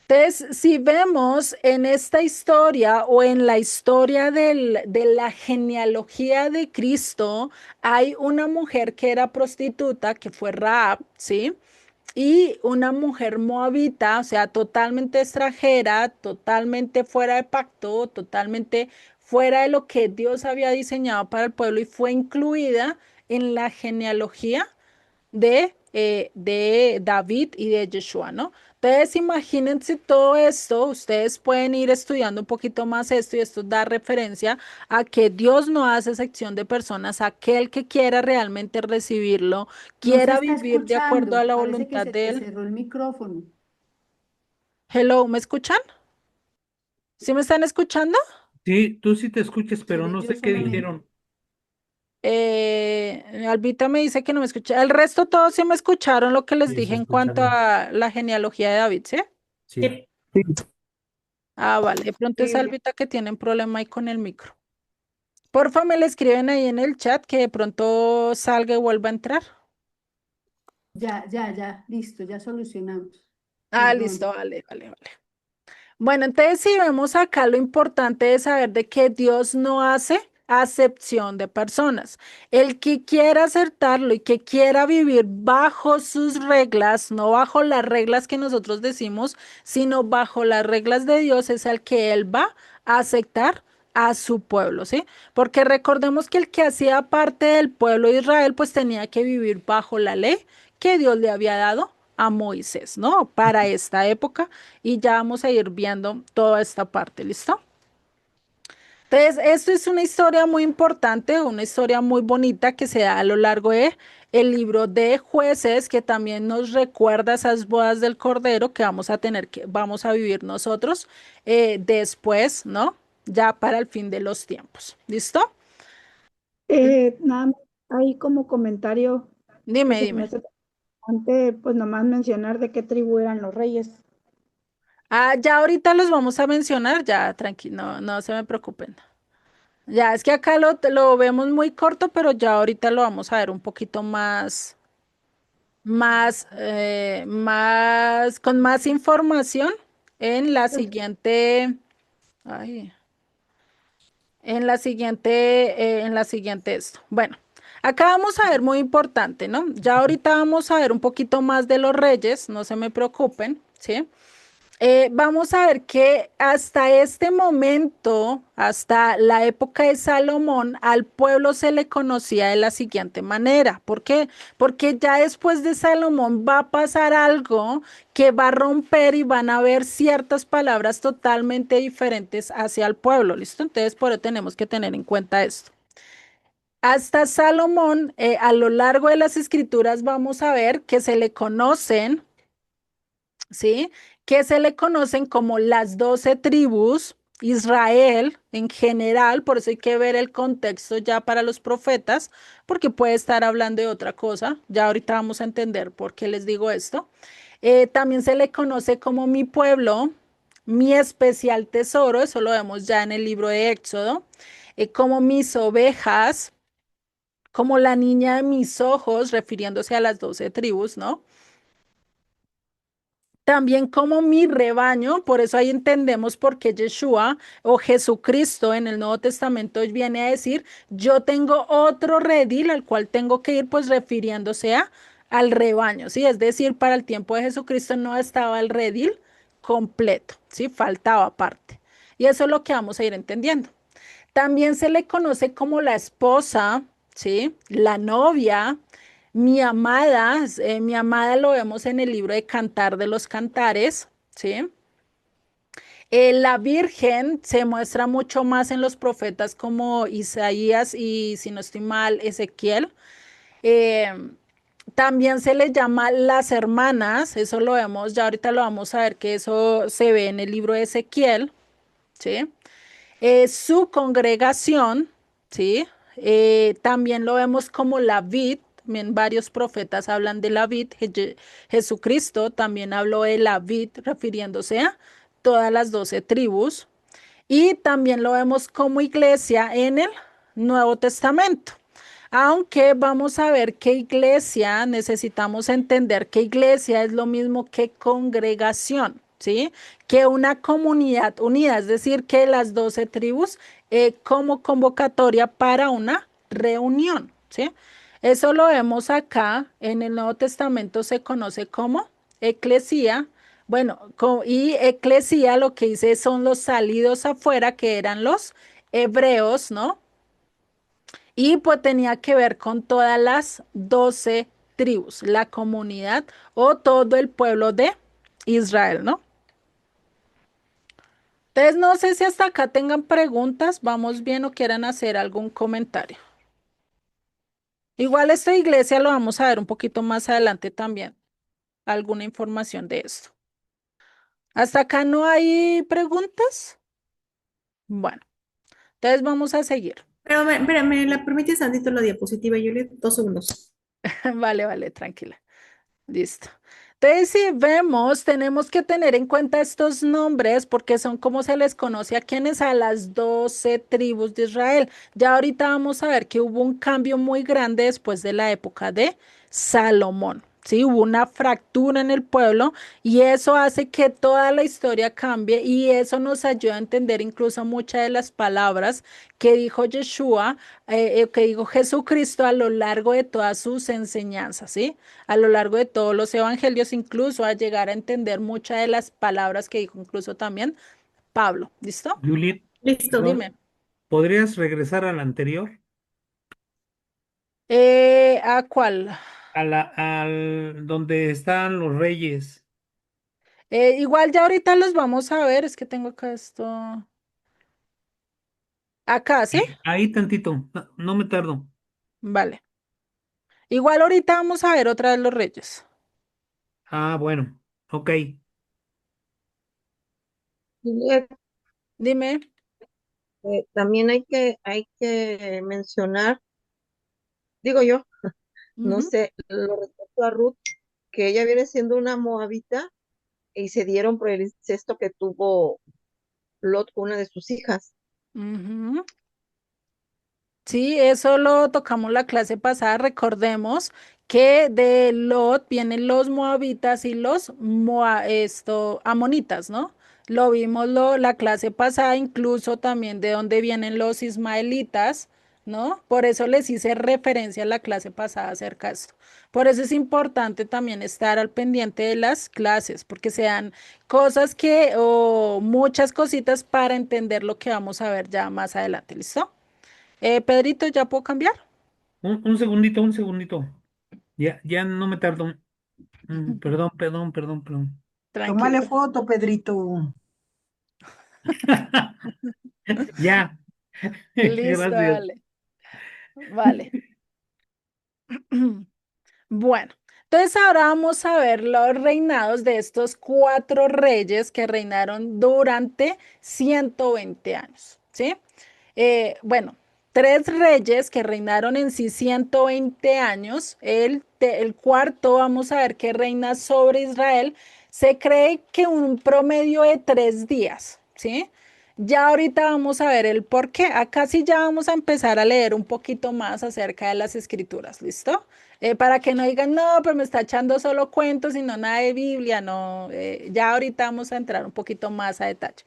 A: Entonces, si vemos en esta historia o en la historia de la genealogía de Cristo, hay una mujer que era prostituta, que fue Rahab, ¿sí? Y una mujer moabita, o sea, totalmente extranjera, totalmente fuera de pacto, totalmente fuera de lo que Dios había diseñado para el pueblo y fue incluida en la genealogía de David y de Yeshua, ¿no? Entonces, imagínense todo esto, ustedes pueden ir estudiando un poquito más esto y esto da referencia a que Dios no hace sección de personas, aquel que quiera realmente recibirlo,
G: No se
A: quiera
G: está
A: vivir de acuerdo a
G: escuchando.
A: la
G: Parece que
A: voluntad
G: se
A: de
G: te
A: Él.
G: cerró el micrófono.
A: Hello, ¿me escuchan? ¿Sí me están escuchando?
C: Sí, tú sí te escuchas, pero
G: Seré
C: no
G: yo
C: sé qué
G: solamente.
C: dijeron.
A: Albita me dice que no me escucha. El resto todos sí me escucharon lo que les
C: Sí, se
A: dije en
C: escucha
A: cuanto
C: bien.
A: a la genealogía de David, ¿sí?
C: Sí.
A: Ah, vale. De pronto es
D: Sí,
A: Albita que tienen problema ahí con el micro. Porfa, me le escriben ahí en el chat que de pronto salga y vuelva a entrar.
G: Ya, listo, ya solucionamos.
A: Ah, listo,
G: Perdón.
A: vale, vale, vale. Bueno, entonces si vemos acá lo importante es saber de que Dios no hace acepción de personas. El que quiera acertarlo y que quiera vivir bajo sus reglas, no bajo las reglas que nosotros decimos, sino bajo las reglas de Dios, es el que Él va a aceptar a su pueblo, ¿sí? Porque recordemos que el que hacía parte del pueblo de Israel, pues tenía que vivir bajo la ley que Dios le había dado a Moisés, ¿no? Para esta época y ya vamos a ir viendo toda esta parte, ¿listo? Entonces, esto es una historia muy importante, una historia muy bonita que se da a lo largo de el libro de Jueces, que también nos recuerda esas bodas del Cordero que vamos a vamos a vivir nosotros después, ¿no? Ya para el fin de los tiempos, ¿listo?
B: Nada más, ahí como comentario que
A: Dime,
B: se me
A: dime.
B: hace importante, pues nomás mencionar de qué tribu eran los reyes.
A: Ah, ya ahorita los vamos a mencionar, ya tranquilo, no, no se me preocupen. Ya, es que acá lo vemos muy corto, pero ya ahorita lo vamos a ver un poquito con más información en la siguiente, ay, en la siguiente esto. Bueno, Acá vamos a ver muy importante, ¿no? Ya ahorita vamos a ver un poquito más de los reyes, no se me preocupen, ¿sí? Vamos a ver que hasta este momento, hasta la época de Salomón, al pueblo se le conocía de la siguiente manera. ¿Por qué? Porque ya después de Salomón va a pasar algo que va a romper y van a haber ciertas palabras totalmente diferentes hacia el pueblo. ¿Listo? Entonces, por eso tenemos que tener en cuenta esto. Hasta Salomón, a lo largo de las escrituras, vamos a ver que se le conocen, ¿sí? Que se le conocen como las 12 tribus, Israel en general, por eso hay que ver el contexto ya para los profetas, porque puede estar hablando de otra cosa. Ya ahorita vamos a entender por qué les digo esto. También se le conoce como mi pueblo, mi especial tesoro, eso lo vemos ya en el libro de Éxodo, como mis ovejas, como la niña de mis ojos, refiriéndose a las 12 tribus, ¿no? También como mi rebaño, por eso ahí entendemos por qué Yeshua o Jesucristo en el Nuevo Testamento viene a decir, yo tengo otro redil al cual tengo que ir, pues refiriéndose al rebaño, ¿sí? Es decir, para el tiempo de Jesucristo no estaba el redil completo, ¿sí? Faltaba parte. Y eso es lo que vamos a ir entendiendo. También se le conoce como la esposa, ¿sí? La novia, mi amada lo vemos en el libro de Cantar de los Cantares, ¿sí? La Virgen se muestra mucho más en los profetas como Isaías y, si no estoy mal, Ezequiel. Eh, También se le llama las hermanas, eso lo vemos, ya ahorita lo vamos a ver que eso se ve en el libro de Ezequiel, ¿sí? Su congregación, ¿sí? También lo vemos como la vid, también varios profetas hablan de la vid, Jesucristo también habló de la vid refiriéndose a todas las 12 tribus, y también lo vemos como iglesia en el Nuevo Testamento. Aunque vamos a ver que iglesia, necesitamos entender que iglesia es lo mismo que congregación, ¿sí? Que una comunidad unida, es decir, que las 12 tribus como convocatoria para una reunión, ¿sí? Eso lo vemos acá en el Nuevo Testamento, se conoce como eclesía. Bueno, y eclesía lo que dice son los salidos afuera, que eran los hebreos, ¿no? Y pues tenía que ver con todas las 12 tribus, la comunidad o todo el pueblo de Israel, ¿no? Entonces, no sé si hasta acá tengan preguntas, vamos bien o quieran hacer algún comentario. Igual esta iglesia lo vamos a ver un poquito más adelante también, alguna información de esto. ¿Hasta acá no hay preguntas? Bueno, entonces vamos a seguir.
E: Pero ¿me la permites tantito la diapositiva, Juliet? 2 segundos.
A: Vale, vale, tranquila. Listo. Entonces, si vemos, tenemos que tener en cuenta estos nombres porque son como se les conoce a quienes, a las 12 tribus de Israel. Ya ahorita vamos a ver que hubo un cambio muy grande después de la época de Salomón. Sí, hubo una fractura en el pueblo y eso hace que toda la historia cambie y eso nos ayuda a entender incluso muchas de las palabras que dijo Yeshua, que dijo Jesucristo a lo largo de todas sus enseñanzas, ¿sí? A lo largo de todos los evangelios, incluso a llegar a entender muchas de las palabras que dijo incluso también Pablo. ¿Listo?
C: Juliet,
E: Listo.
C: perdón,
A: Dime.
C: ¿podrías regresar al anterior?
A: ¿A cuál?
C: Al donde están los reyes.
A: Igual ya ahorita los vamos a ver, es que tengo acá esto. Acá, ¿sí?
C: Ahí tantito, no, no me tardo.
A: Vale. Igual ahorita vamos a ver otra vez los reyes.
C: Ah, bueno, ok.
D: Juliet,
A: Dime.
D: también hay que mencionar, digo yo, no
A: Ujú,
D: sé, lo respecto a Ruth, que ella viene siendo una moabita y se dieron por el incesto que tuvo Lot con una de sus hijas.
A: ujú. Sí, eso lo tocamos la clase pasada. Recordemos que de Lot vienen los moabitas y los amonitas, ¿no? Lo vimos la clase pasada, incluso también de dónde vienen los ismaelitas, ¿no? Por eso les hice referencia en la clase pasada acerca de esto. Por eso es importante también estar al pendiente de las clases, porque se dan cosas que, o muchas cositas para entender lo que vamos a ver ya más adelante, ¿listo? Pedrito, ¿ya puedo cambiar?
C: Un segundito, un segundito. Ya no me tardo. Perdón, perdón, perdón, perdón.
F: Tómale
A: Tranquilo.
F: foto, Pedrito.
C: Ya,
A: Listo,
C: gracias.
A: vale. Vale. Bueno, entonces ahora vamos a ver los reinados de estos cuatro reyes que reinaron durante 120 años, ¿sí? Bueno, tres reyes que reinaron en sí 120 años. El cuarto, vamos a ver que reina sobre Israel. Se cree que un promedio de 3 días, ¿sí? Ya ahorita vamos a ver el por qué. Acá sí ya vamos a empezar a leer un poquito más acerca de las escrituras, ¿listo? Para que no digan, no, pero me está echando solo cuentos y no nada de Biblia, no. Ya ahorita vamos a entrar un poquito más a detalle.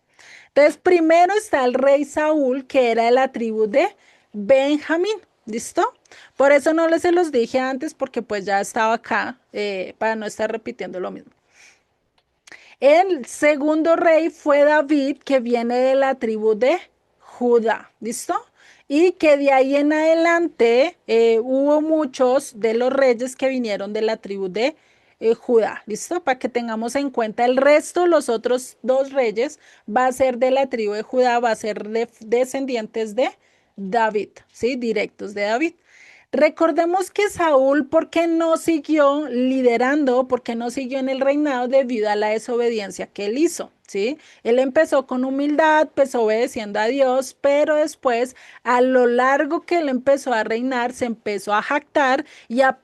A: Entonces, primero está el rey Saúl, que era de la tribu de Benjamín, ¿listo? Por eso no les se los dije antes, porque pues ya estaba acá, para no estar repitiendo lo mismo. El segundo rey fue David, que viene de la tribu de Judá, ¿listo? Y que de ahí en adelante hubo muchos de los reyes que vinieron de la tribu de Judá, ¿listo? Para que tengamos en cuenta el resto, los otros dos reyes va a ser de la tribu de Judá, va a ser descendientes de David, ¿sí? Directos de David. Recordemos que Saúl, ¿por qué no siguió liderando? ¿Por qué no siguió en el reinado debido a la desobediencia que él hizo? ¿Sí? Él empezó con humildad, pues obedeciendo a Dios, pero después, a lo largo que él empezó a reinar, se empezó a jactar y a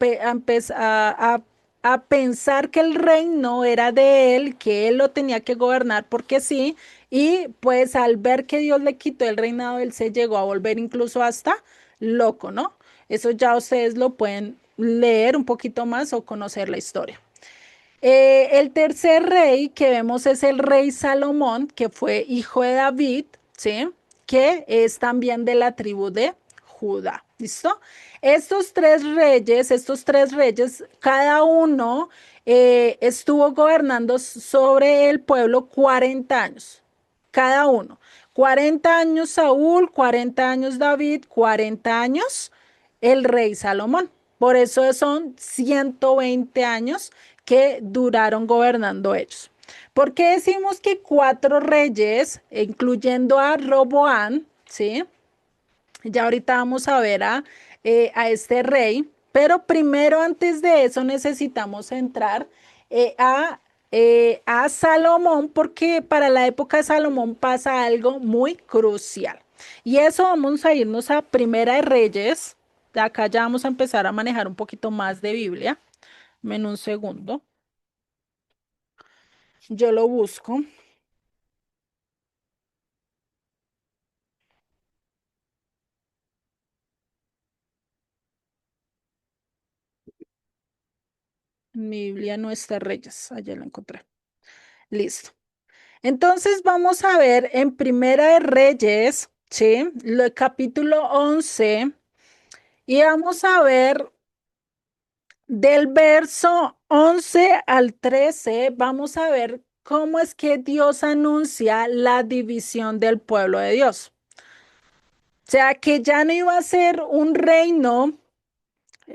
A: pensar que el reino era de él, que él lo tenía que gobernar porque sí, y pues al ver que Dios le quitó el reinado, él se llegó a volver incluso hasta loco, ¿no? Eso ya ustedes lo pueden leer un poquito más o conocer la historia. El tercer rey que vemos es el rey Salomón, que fue hijo de David, ¿sí? Que es también de la tribu de Judá. ¿Listo? Estos tres reyes, cada uno estuvo gobernando sobre el pueblo 40 años. Cada uno. 40 años Saúl, 40 años David, 40 años el rey Salomón. Por eso son 120 años que duraron gobernando ellos. ¿Por qué decimos que cuatro reyes, incluyendo a Roboán, ¿sí? Ya ahorita vamos a ver a este rey, pero primero antes de eso necesitamos entrar a Salomón, porque para la época de Salomón pasa algo muy crucial. Y eso vamos a irnos a Primera de Reyes. De acá ya vamos a empezar a manejar un poquito más de Biblia. En un segundo. Yo lo busco. Mi Biblia no está Reyes. Allá la encontré. Listo. Entonces vamos a ver en Primera de Reyes, ¿sí? El capítulo 11 y vamos a ver del verso 11 al 13, vamos a ver cómo es que Dios anuncia la división del pueblo de Dios. O sea, que ya no iba a ser un reino.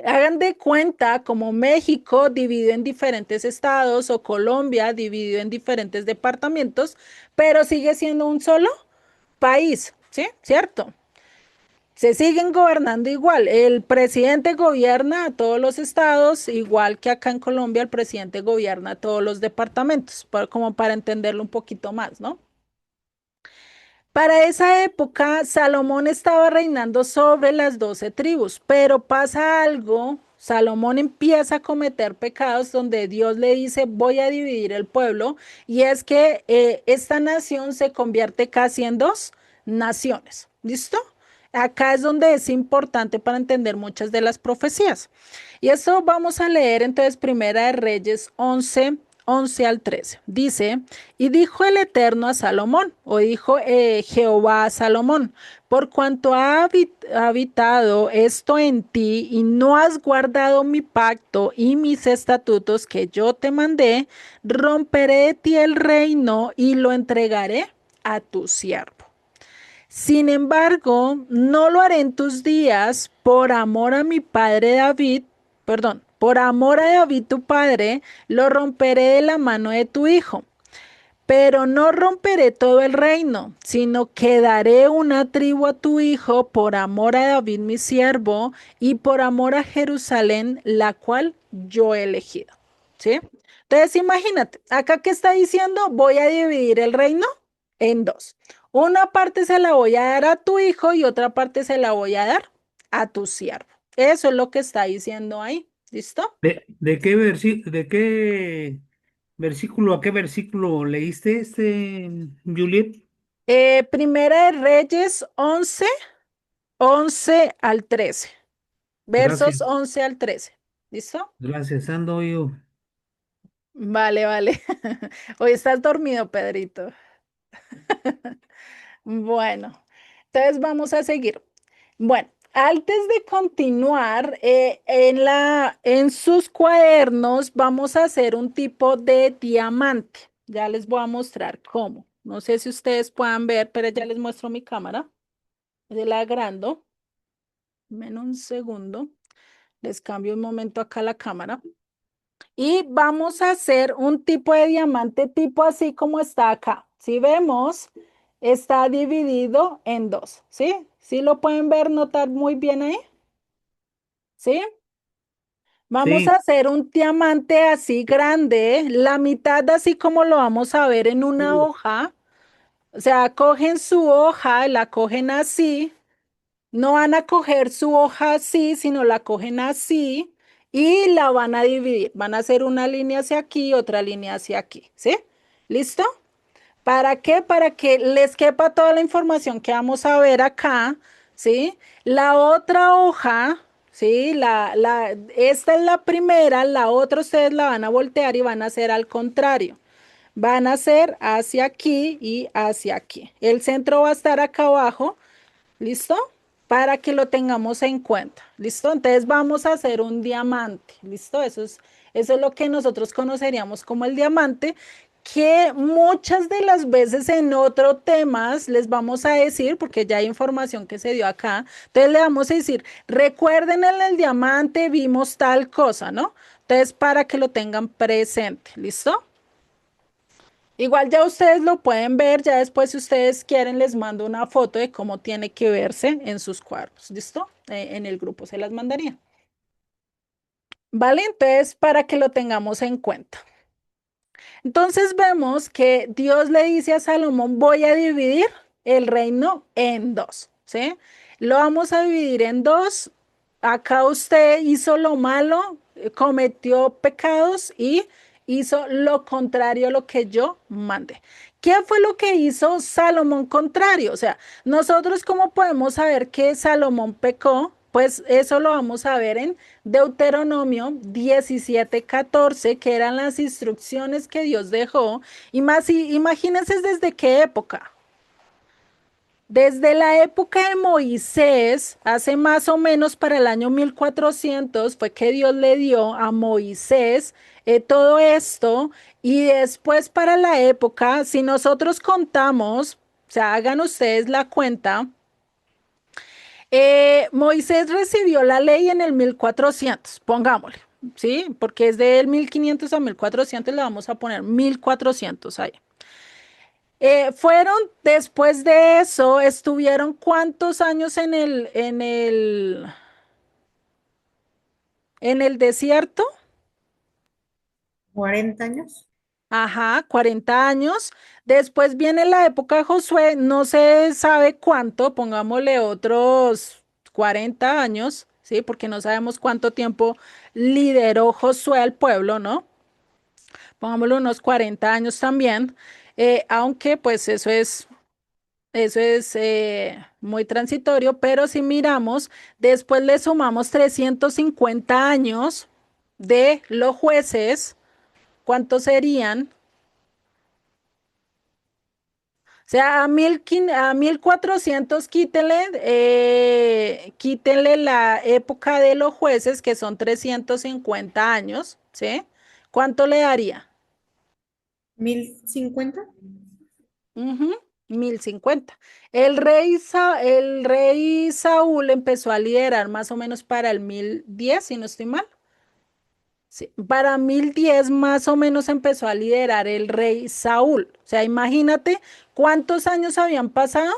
A: Hagan de cuenta como México dividido en diferentes estados o Colombia dividido en diferentes departamentos, pero sigue siendo un solo país, ¿sí? ¿Cierto? Se siguen gobernando igual. El presidente gobierna a todos los estados, igual que acá en Colombia el presidente gobierna a todos los departamentos, como para entenderlo un poquito más, ¿no? Para esa época, Salomón estaba reinando sobre las 12 tribus, pero pasa algo, Salomón empieza a cometer pecados donde Dios le dice, voy a dividir el pueblo, y es que esta nación se convierte casi en dos naciones. ¿Listo? Acá es donde es importante para entender muchas de las profecías. Y esto vamos a leer entonces Primera de Reyes 11, 11 al 13. Dice, y dijo el Eterno a Salomón, o dijo Jehová a Salomón, por cuanto ha habitado esto en ti y no has guardado mi pacto y mis estatutos que yo te mandé, romperé de ti el reino y lo entregaré a tu siervo. Sin embargo, no lo haré en tus días por amor a mi padre David, perdón, por amor a David tu padre, lo romperé de la mano de tu hijo. Pero no romperé todo el reino, sino que daré una tribu a tu hijo por amor a David mi siervo y por amor a Jerusalén, la cual yo he elegido. ¿Sí? Entonces imagínate, acá que está diciendo, voy a dividir el reino en dos. Una parte se la voy a dar a tu hijo y otra parte se la voy a dar a tu siervo. Eso es lo que está diciendo ahí. ¿Listo?
C: De qué versículo a qué versículo leíste, Juliet?
A: Primera de Reyes 11, 11 al 13. Versos
C: Gracias,
A: 11 al 13. ¿Listo?
C: gracias. Ando yo.
A: Vale, vale. Hoy estás dormido, Pedrito. Bueno, entonces vamos a seguir. Bueno, antes de continuar, en sus cuadernos vamos a hacer un tipo de diamante. Ya les voy a mostrar cómo. No sé si ustedes puedan ver, pero ya les muestro mi cámara. De la agrando. Menos un segundo. Les cambio un momento acá la cámara. Y vamos a hacer un tipo de diamante tipo así como está acá. Si vemos, está dividido en dos, ¿sí? ¿Sí lo pueden ver, notar muy bien ahí? ¿Sí? Vamos a
C: Sí,
A: hacer un diamante así grande, la mitad así como lo vamos a ver en una hoja. O sea, cogen su hoja, la cogen así. No van a coger su hoja así, sino la cogen así y la van a dividir. Van a hacer una línea hacia aquí, otra línea hacia aquí, ¿sí? ¿Listo? ¿Para qué? Para que les quepa toda la información que vamos a ver acá, ¿sí? La otra hoja, ¿sí? Esta es la primera, la otra ustedes la van a voltear y van a hacer al contrario. Van a hacer hacia aquí y hacia aquí. El centro va a estar acá abajo. ¿Listo? Para que lo tengamos en cuenta. ¿Listo? Entonces vamos a hacer un diamante. ¿Listo? Eso es lo que nosotros conoceríamos como el diamante, que muchas de las veces en otros temas les vamos a decir, porque ya hay información que se dio acá, entonces le vamos a decir, recuerden en el diamante vimos tal cosa, ¿no? Entonces para que lo tengan presente. ¿Listo? Igual ya ustedes lo pueden ver, ya después si ustedes quieren les mando una foto de cómo tiene que verse en sus cuadros, ¿listo? En el grupo se las mandaría. ¿Vale? Entonces, para que lo tengamos en cuenta. Entonces vemos que Dios le dice a Salomón, voy a dividir el reino en dos, ¿sí? Lo vamos a dividir en dos. Acá usted hizo lo malo, cometió pecados y hizo lo contrario a lo que yo mandé. ¿Qué fue lo que hizo Salomón contrario? O sea, nosotros cómo podemos saber que Salomón pecó, pues eso lo vamos a ver en Deuteronomio 17:14, que eran las instrucciones que Dios dejó. Y más, imagínense desde qué época. Desde la época de Moisés, hace más o menos para el año 1400, fue que Dios le dio a Moisés todo esto. Y después para la época, si nosotros contamos, o sea, hagan ustedes la cuenta, Moisés recibió la ley en el 1400, pongámosle, ¿sí? Porque es del 1500 a 1400, le vamos a poner 1400 ahí. Fueron, después de eso, estuvieron ¿cuántos años en el desierto?
E: 40 años.
A: Ajá, 40 años. Después viene la época de Josué, no se sabe cuánto, pongámosle otros 40 años, ¿sí? Porque no sabemos cuánto tiempo lideró Josué al pueblo, ¿no? Pongámosle unos 40 años también, aunque pues eso es muy transitorio, pero si miramos, después le sumamos 350 años de los jueces, ¿Cuántos serían? O sea, a 1400 quítenle la época de los jueces, que son 350 años, ¿sí? ¿Cuánto le daría?
E: 1050.
A: Ujú, 1050. El rey Saúl empezó a liderar más o menos para el 1010, si no estoy mal. Sí, para 1010 más o menos empezó a liderar el rey Saúl. O sea, imagínate cuántos años habían pasado.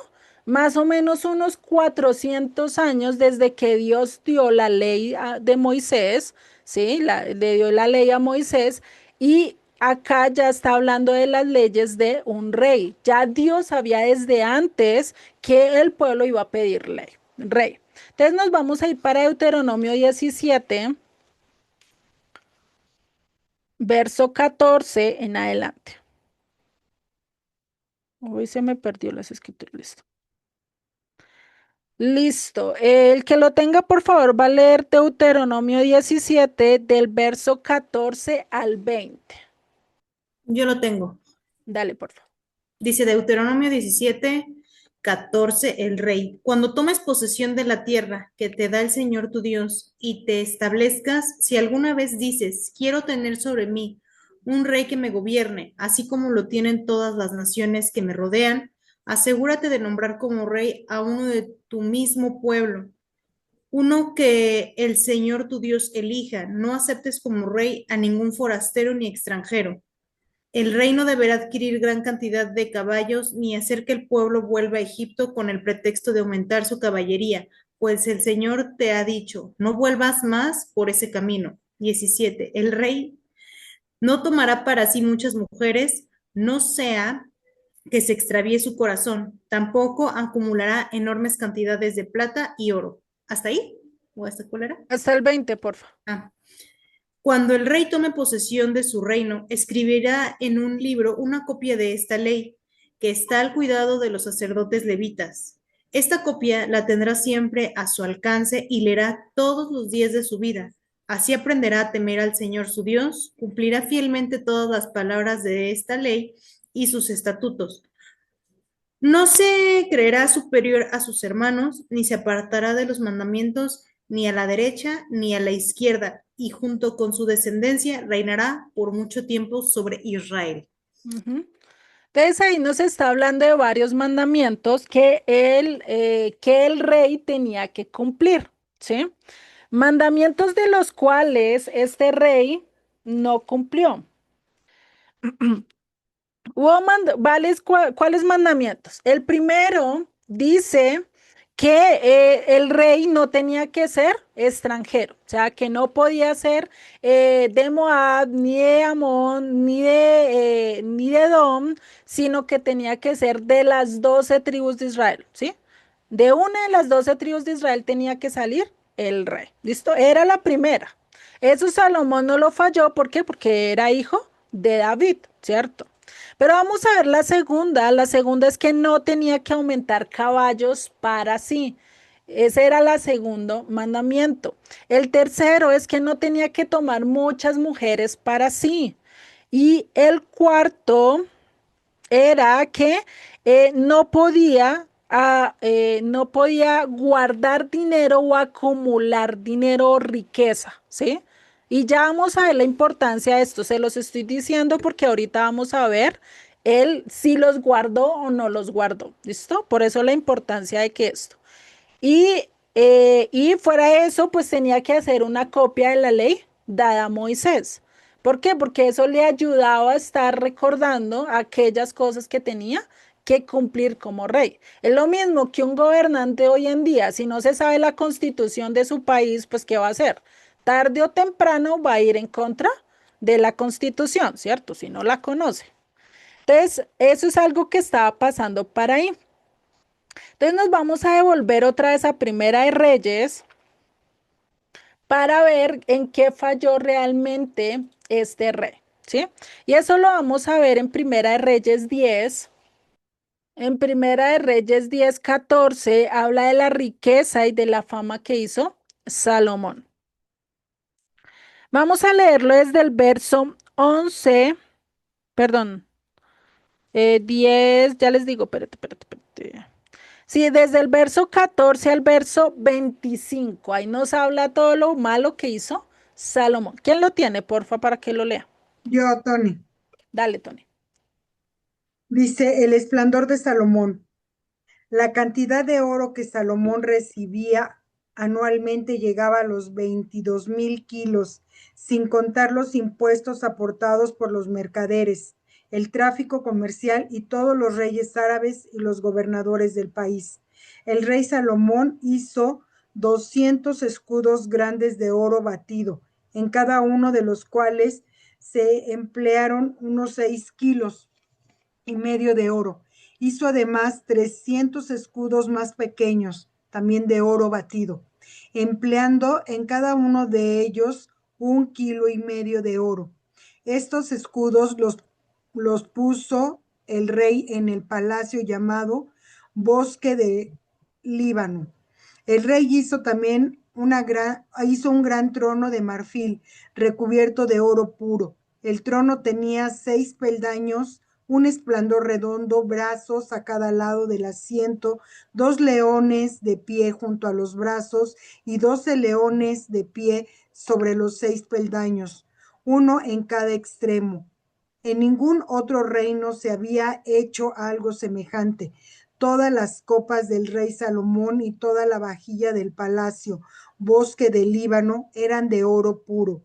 A: Más o menos unos 400 años desde que Dios dio la ley de Moisés, ¿sí? Le dio la ley a Moisés y acá ya está hablando de las leyes de un rey. Ya Dios sabía desde antes que el pueblo iba a pedir rey. Entonces nos vamos a ir para Deuteronomio 17. Verso 14 en adelante. Hoy se me perdió las escrituras. Listo. Listo. El que lo tenga, por favor, va a leer Deuteronomio 17 del verso 14 al 20.
E: Yo lo tengo.
A: Dale, por favor.
E: Dice Deuteronomio 17:14, el rey. Cuando tomes posesión de la tierra que te da el Señor tu Dios y te establezcas, si alguna vez dices, quiero tener sobre mí un rey que me gobierne, así como lo tienen todas las naciones que me rodean, asegúrate de nombrar como rey a uno de tu mismo pueblo, uno que el Señor tu Dios elija. No aceptes como rey a ningún forastero ni extranjero. El rey no deberá adquirir gran cantidad de caballos ni hacer que el pueblo vuelva a Egipto con el pretexto de aumentar su caballería, pues el Señor te ha dicho, no vuelvas más por ese camino. 17. El rey no tomará para sí muchas mujeres, no sea que se extravíe su corazón, tampoco acumulará enormes cantidades de plata y oro. ¿Hasta ahí? ¿O hasta cuál era?
A: Hasta el 20, por favor.
E: Ah. Cuando el rey tome posesión de su reino, escribirá en un libro una copia de esta ley, que está al cuidado de los sacerdotes levitas. Esta copia la tendrá siempre a su alcance y leerá todos los días de su vida. Así aprenderá a temer al Señor su Dios, cumplirá fielmente todas las palabras de esta ley y sus estatutos. No se creerá superior a sus hermanos, ni se apartará de los mandamientos ni a la derecha ni a la izquierda, y junto con su descendencia reinará por mucho tiempo sobre Israel.
A: Ujú. Entonces ahí nos está hablando de varios mandamientos que el rey tenía que cumplir, ¿sí? Mandamientos de los cuales este rey no cumplió. ¿Cuáles mandamientos? El primero dice que el rey no tenía que ser extranjero, o sea, que no podía ser de Moab, ni de Amón, ni de Edom, sino que tenía que ser de las 12 tribus de Israel, ¿sí? De una de las 12 tribus de Israel tenía que salir el rey. ¿Listo? Era la primera. Eso Salomón no lo falló, ¿por qué? Porque era hijo de David, ¿cierto? Pero vamos a ver la segunda. La segunda es que no tenía que aumentar caballos para sí. Ese era el segundo mandamiento. El tercero es que no tenía que tomar muchas mujeres para sí. Y el cuarto era que no podía guardar dinero o acumular dinero o riqueza, ¿sí? Y ya vamos a ver la importancia de esto. Se los estoy diciendo porque ahorita vamos a ver él si los guardó o no los guardó, ¿listo? Por eso la importancia de que esto. Y fuera de eso, pues tenía que hacer una copia de la ley dada a Moisés. ¿Por qué? Porque eso le ayudaba a estar recordando aquellas cosas que tenía que cumplir como rey. Es lo mismo que un gobernante hoy en día, si no se sabe la constitución de su país, pues ¿qué va a hacer? Tarde o temprano va a ir en contra de la constitución, ¿cierto? Si no la conoce. Entonces, eso es algo que estaba pasando para ahí. Entonces nos vamos a devolver otra vez a Primera de Reyes para ver en qué falló realmente este rey, ¿sí? Y eso lo vamos a ver en Primera de Reyes 10. En Primera de Reyes 10:14 habla de la riqueza y de la fama que hizo Salomón. Vamos a leerlo desde el verso 11, perdón, 10, ya les digo, espérate. Sí, desde el verso 14 al verso 25, ahí nos habla todo lo malo que hizo Salomón. ¿Quién lo tiene, porfa, para que lo lea?
F: Yo, Tony.
A: Dale, Tony.
F: Dice, el esplendor de Salomón. La cantidad de oro que Salomón recibía anualmente llegaba a los 22.000 kilos, sin contar los impuestos aportados por los mercaderes, el tráfico comercial y todos los reyes árabes y los gobernadores del país. El rey Salomón hizo 200 escudos grandes de oro batido, en cada uno de los cuales se emplearon unos 6,5 kilos de oro. Hizo además 300 escudos más pequeños, también de oro batido, empleando en cada uno de ellos 1,5 kilos de oro. Estos escudos los puso el rey en el palacio llamado Bosque de Líbano. El rey hizo también hizo un gran trono de marfil recubierto de oro puro. El trono tenía 6 peldaños, un esplendor redondo, brazos a cada lado del asiento, 2 leones de pie junto a los brazos y 12 leones de pie sobre los 6 peldaños, uno en cada extremo. En ningún otro reino se había hecho algo semejante. Todas las copas del rey Salomón y toda la vajilla del palacio, Bosque del Líbano, eran de oro puro.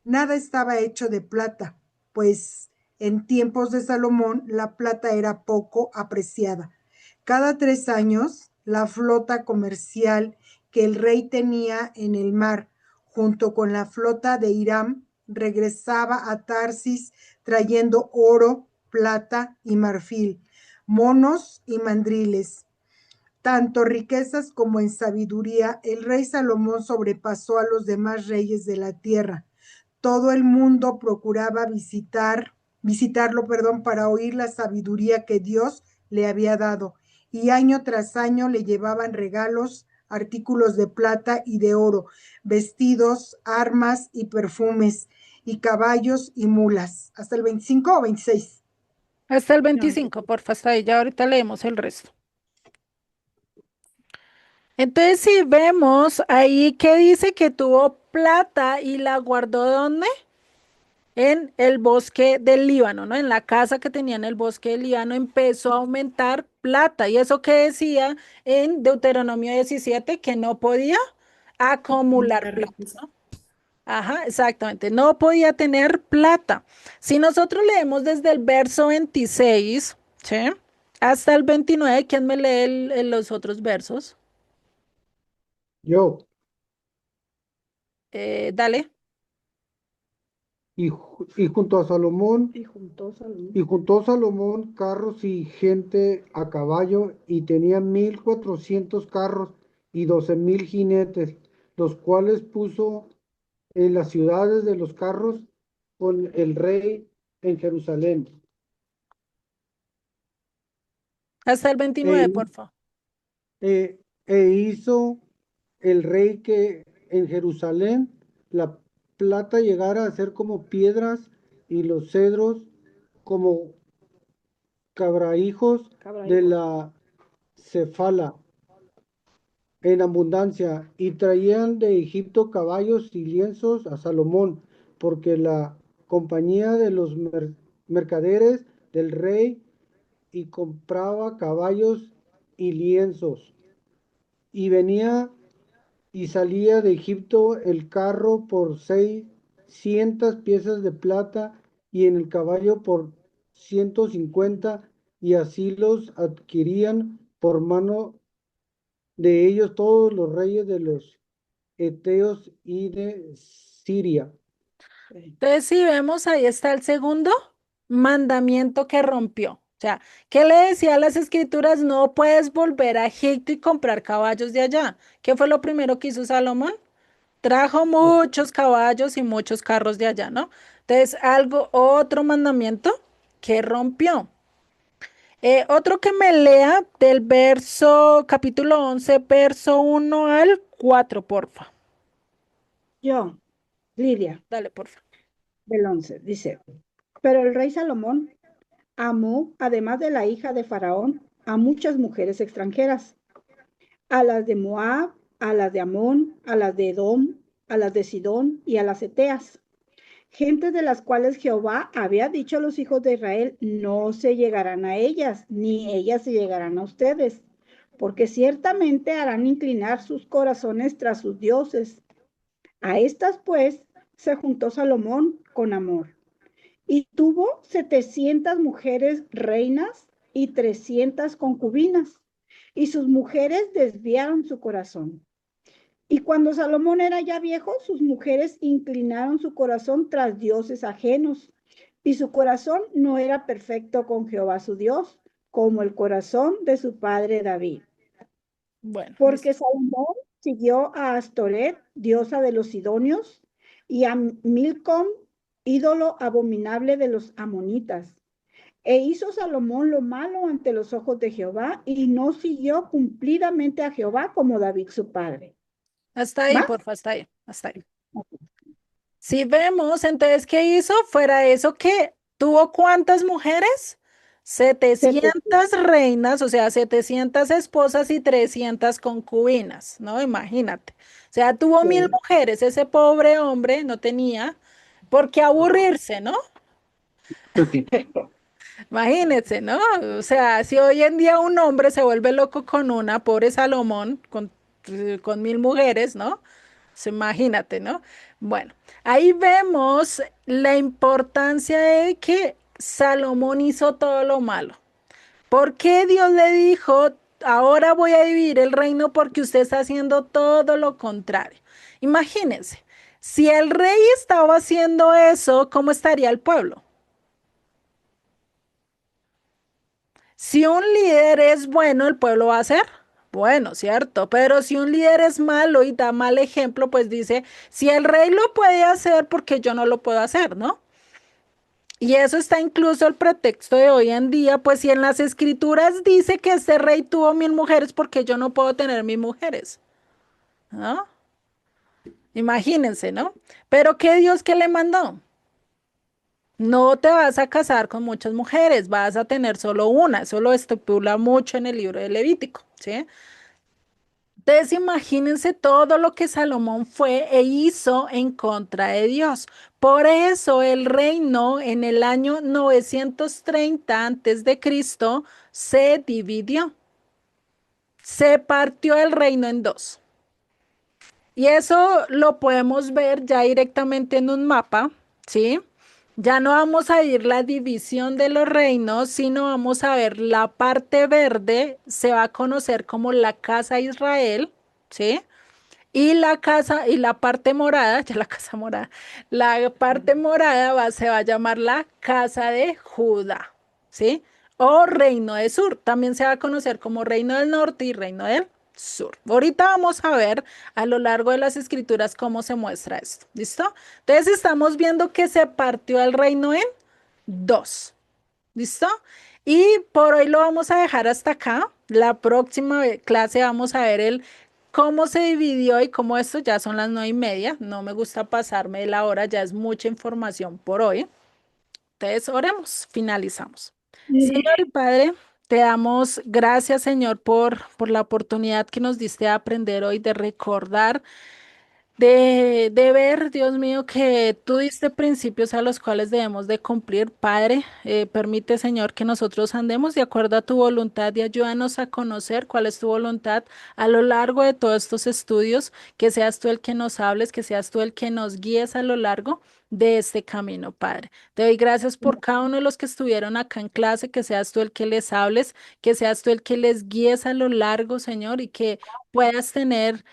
F: Nada estaba hecho de plata, pues en tiempos de Salomón la plata era poco apreciada. Cada 3 años, la flota comercial que el rey tenía en el mar, junto con la flota de Hiram, regresaba a Tarsis trayendo oro, plata y marfil, monos y mandriles. Tanto riquezas como en sabiduría, el rey Salomón sobrepasó a los demás reyes de la tierra. Todo el mundo procuraba visitarlo, para oír la sabiduría que Dios le había dado. Y año tras año le llevaban regalos, artículos de plata y de oro, vestidos, armas y perfumes, y caballos y mulas. ¿Hasta el 25 o 26?
A: Hasta el
F: No.
A: 25, porfa, hasta ahí, ya ahorita leemos el resto. Entonces, si vemos ahí que dice que tuvo plata y la guardó ¿dónde? En el bosque del Líbano, ¿no? En la casa que tenía en el bosque del Líbano empezó a aumentar plata. Y eso que decía en Deuteronomio 17, que no podía acumular plata, ¿no? Ajá, exactamente. No podía tener plata. Si nosotros leemos desde el verso 26, ¿sí? Hasta el 29, ¿quién me lee los otros versos?
H: Yo,
A: Dale.
H: y junto a Salomón,
B: Y juntó Salomón.
H: y juntó Salomón carros y gente a caballo, y tenía 1,400 carros y 12,000 jinetes, los cuales puso en las ciudades de los carros con el rey en Jerusalén.
A: Hasta el
H: E,
A: 29, por favor.
H: hizo el rey que en Jerusalén la plata llegara a ser como piedras y los cedros como cabrahijos de la cefala en abundancia, y traían de Egipto caballos y lienzos a Salomón, porque la compañía de los mercaderes del rey y compraba caballos y lienzos, y venía y salía de Egipto el carro por 600 piezas de plata y en el caballo por 150, y así los adquirían por mano de ellos todos los reyes de los Eteos y de Siria.
A: Entonces, si vemos, ahí está el segundo mandamiento que rompió. O sea, ¿qué le decía a las escrituras? No puedes volver a Egipto y comprar caballos de allá. ¿Qué fue lo primero que hizo Salomón? Trajo muchos caballos y muchos carros de allá, ¿no? Entonces, otro mandamiento que rompió. Otro que me lea del capítulo 11, verso 1 al 4, porfa.
B: Yo, Lidia.
A: Dale, porfa.
B: del 11, dice, pero el rey Salomón amó, además de la hija de Faraón, a muchas mujeres extranjeras, a las de Moab, a las de Amón, a las de Edom, a las de Sidón y a las Eteas, gentes de las cuales Jehová había dicho a los hijos de Israel, no se llegarán a ellas, ni ellas se llegarán a ustedes, porque ciertamente harán inclinar sus corazones tras sus dioses. A estas, pues, se juntó Salomón con amor, y tuvo 700 mujeres reinas y 300 concubinas, y sus mujeres desviaron su corazón. Y cuando Salomón era ya viejo, sus mujeres inclinaron su corazón tras dioses ajenos, y su corazón no era perfecto con Jehová su Dios, como el corazón de su padre David.
A: Bueno,
B: Porque Salomón siguió a Astoret, diosa de los sidonios, y a Milcom, ídolo abominable de los amonitas. E hizo Salomón lo malo ante los ojos de Jehová, y no siguió cumplidamente a Jehová como David su padre.
A: hasta ahí,
B: ¿Va?
A: porfa, hasta ahí, hasta ahí. Si vemos, entonces, ¿qué hizo? Fuera eso que tuvo ¿cuántas mujeres? 700 reinas, o sea, 700 esposas y 300 concubinas, ¿no? Imagínate. O sea, tuvo 1000 mujeres, ese pobre hombre no tenía por qué aburrirse, ¿no? Imagínense, ¿no? O sea, si hoy en día un hombre se vuelve loco con una, pobre Salomón, con 1000 mujeres, ¿no? Imagínate, ¿no? Bueno, ahí vemos la importancia de que Salomón hizo todo lo malo. ¿Por qué Dios le dijo, ahora voy a dividir el reino porque usted está haciendo todo lo contrario? Imagínense, si el rey estaba haciendo eso, ¿cómo estaría el pueblo? Si un líder es bueno, el pueblo va a ser bueno, ¿cierto? Pero si un líder es malo y da mal ejemplo, pues dice, si el rey lo puede hacer, porque yo no lo puedo hacer, ¿no? Y eso está incluso el pretexto de hoy en día, pues si en las escrituras dice que este rey tuvo 1000 mujeres, porque yo no puedo tener 1000 mujeres, ¿no? Imagínense, ¿no? Pero ¿qué Dios que le mandó? No te vas a casar con muchas mujeres, vas a tener solo una. Eso lo estipula mucho en el libro de Levítico, ¿sí? Entonces imagínense todo lo que Salomón fue e hizo en contra de Dios. Por eso el reino en el año 930 antes de Cristo se dividió. Se partió el reino en dos. Y eso lo podemos ver ya directamente en un mapa, ¿sí? Ya no vamos a ir la división de los reinos, sino vamos a ver la parte verde, se va a conocer como la casa de Israel, ¿sí? Y la casa y la parte morada, ya la casa morada, la parte morada se va a llamar la casa de Judá, ¿sí? O reino del sur, también se va a conocer como reino del norte y reino del sur. Ahorita vamos a ver a lo largo de las escrituras cómo se muestra esto, ¿listo? Entonces estamos viendo que se partió el reino en dos, ¿listo? Y por hoy lo vamos a dejar hasta acá. La próxima clase vamos a ver el cómo se dividió y cómo esto ya son las 9:30. No me gusta pasarme de la hora, ya es mucha información por hoy. Entonces, oremos, finalizamos. Señor y Padre, te damos gracias, Señor, por la oportunidad que nos diste de aprender hoy, de recordar de ver, Dios mío, que tú diste principios a los cuales debemos de cumplir. Padre, permite, Señor, que nosotros andemos de acuerdo a tu voluntad y ayúdanos a conocer cuál es tu voluntad a lo largo de todos estos estudios, que seas tú el que nos hables, que seas tú el que nos guíes a lo largo de este camino, Padre. Te doy gracias por cada uno de los que estuvieron acá en clase, que seas tú el que les hables, que seas tú el que les guíes a lo largo, Señor, y que puedas tener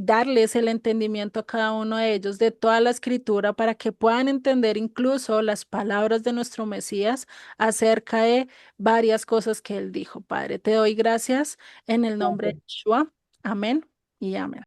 A: darles el entendimiento a cada uno de ellos de toda la escritura para que puedan entender incluso las palabras de nuestro Mesías acerca de varias cosas que él dijo. Padre, te doy gracias en el nombre de Yeshua. Amén y amén.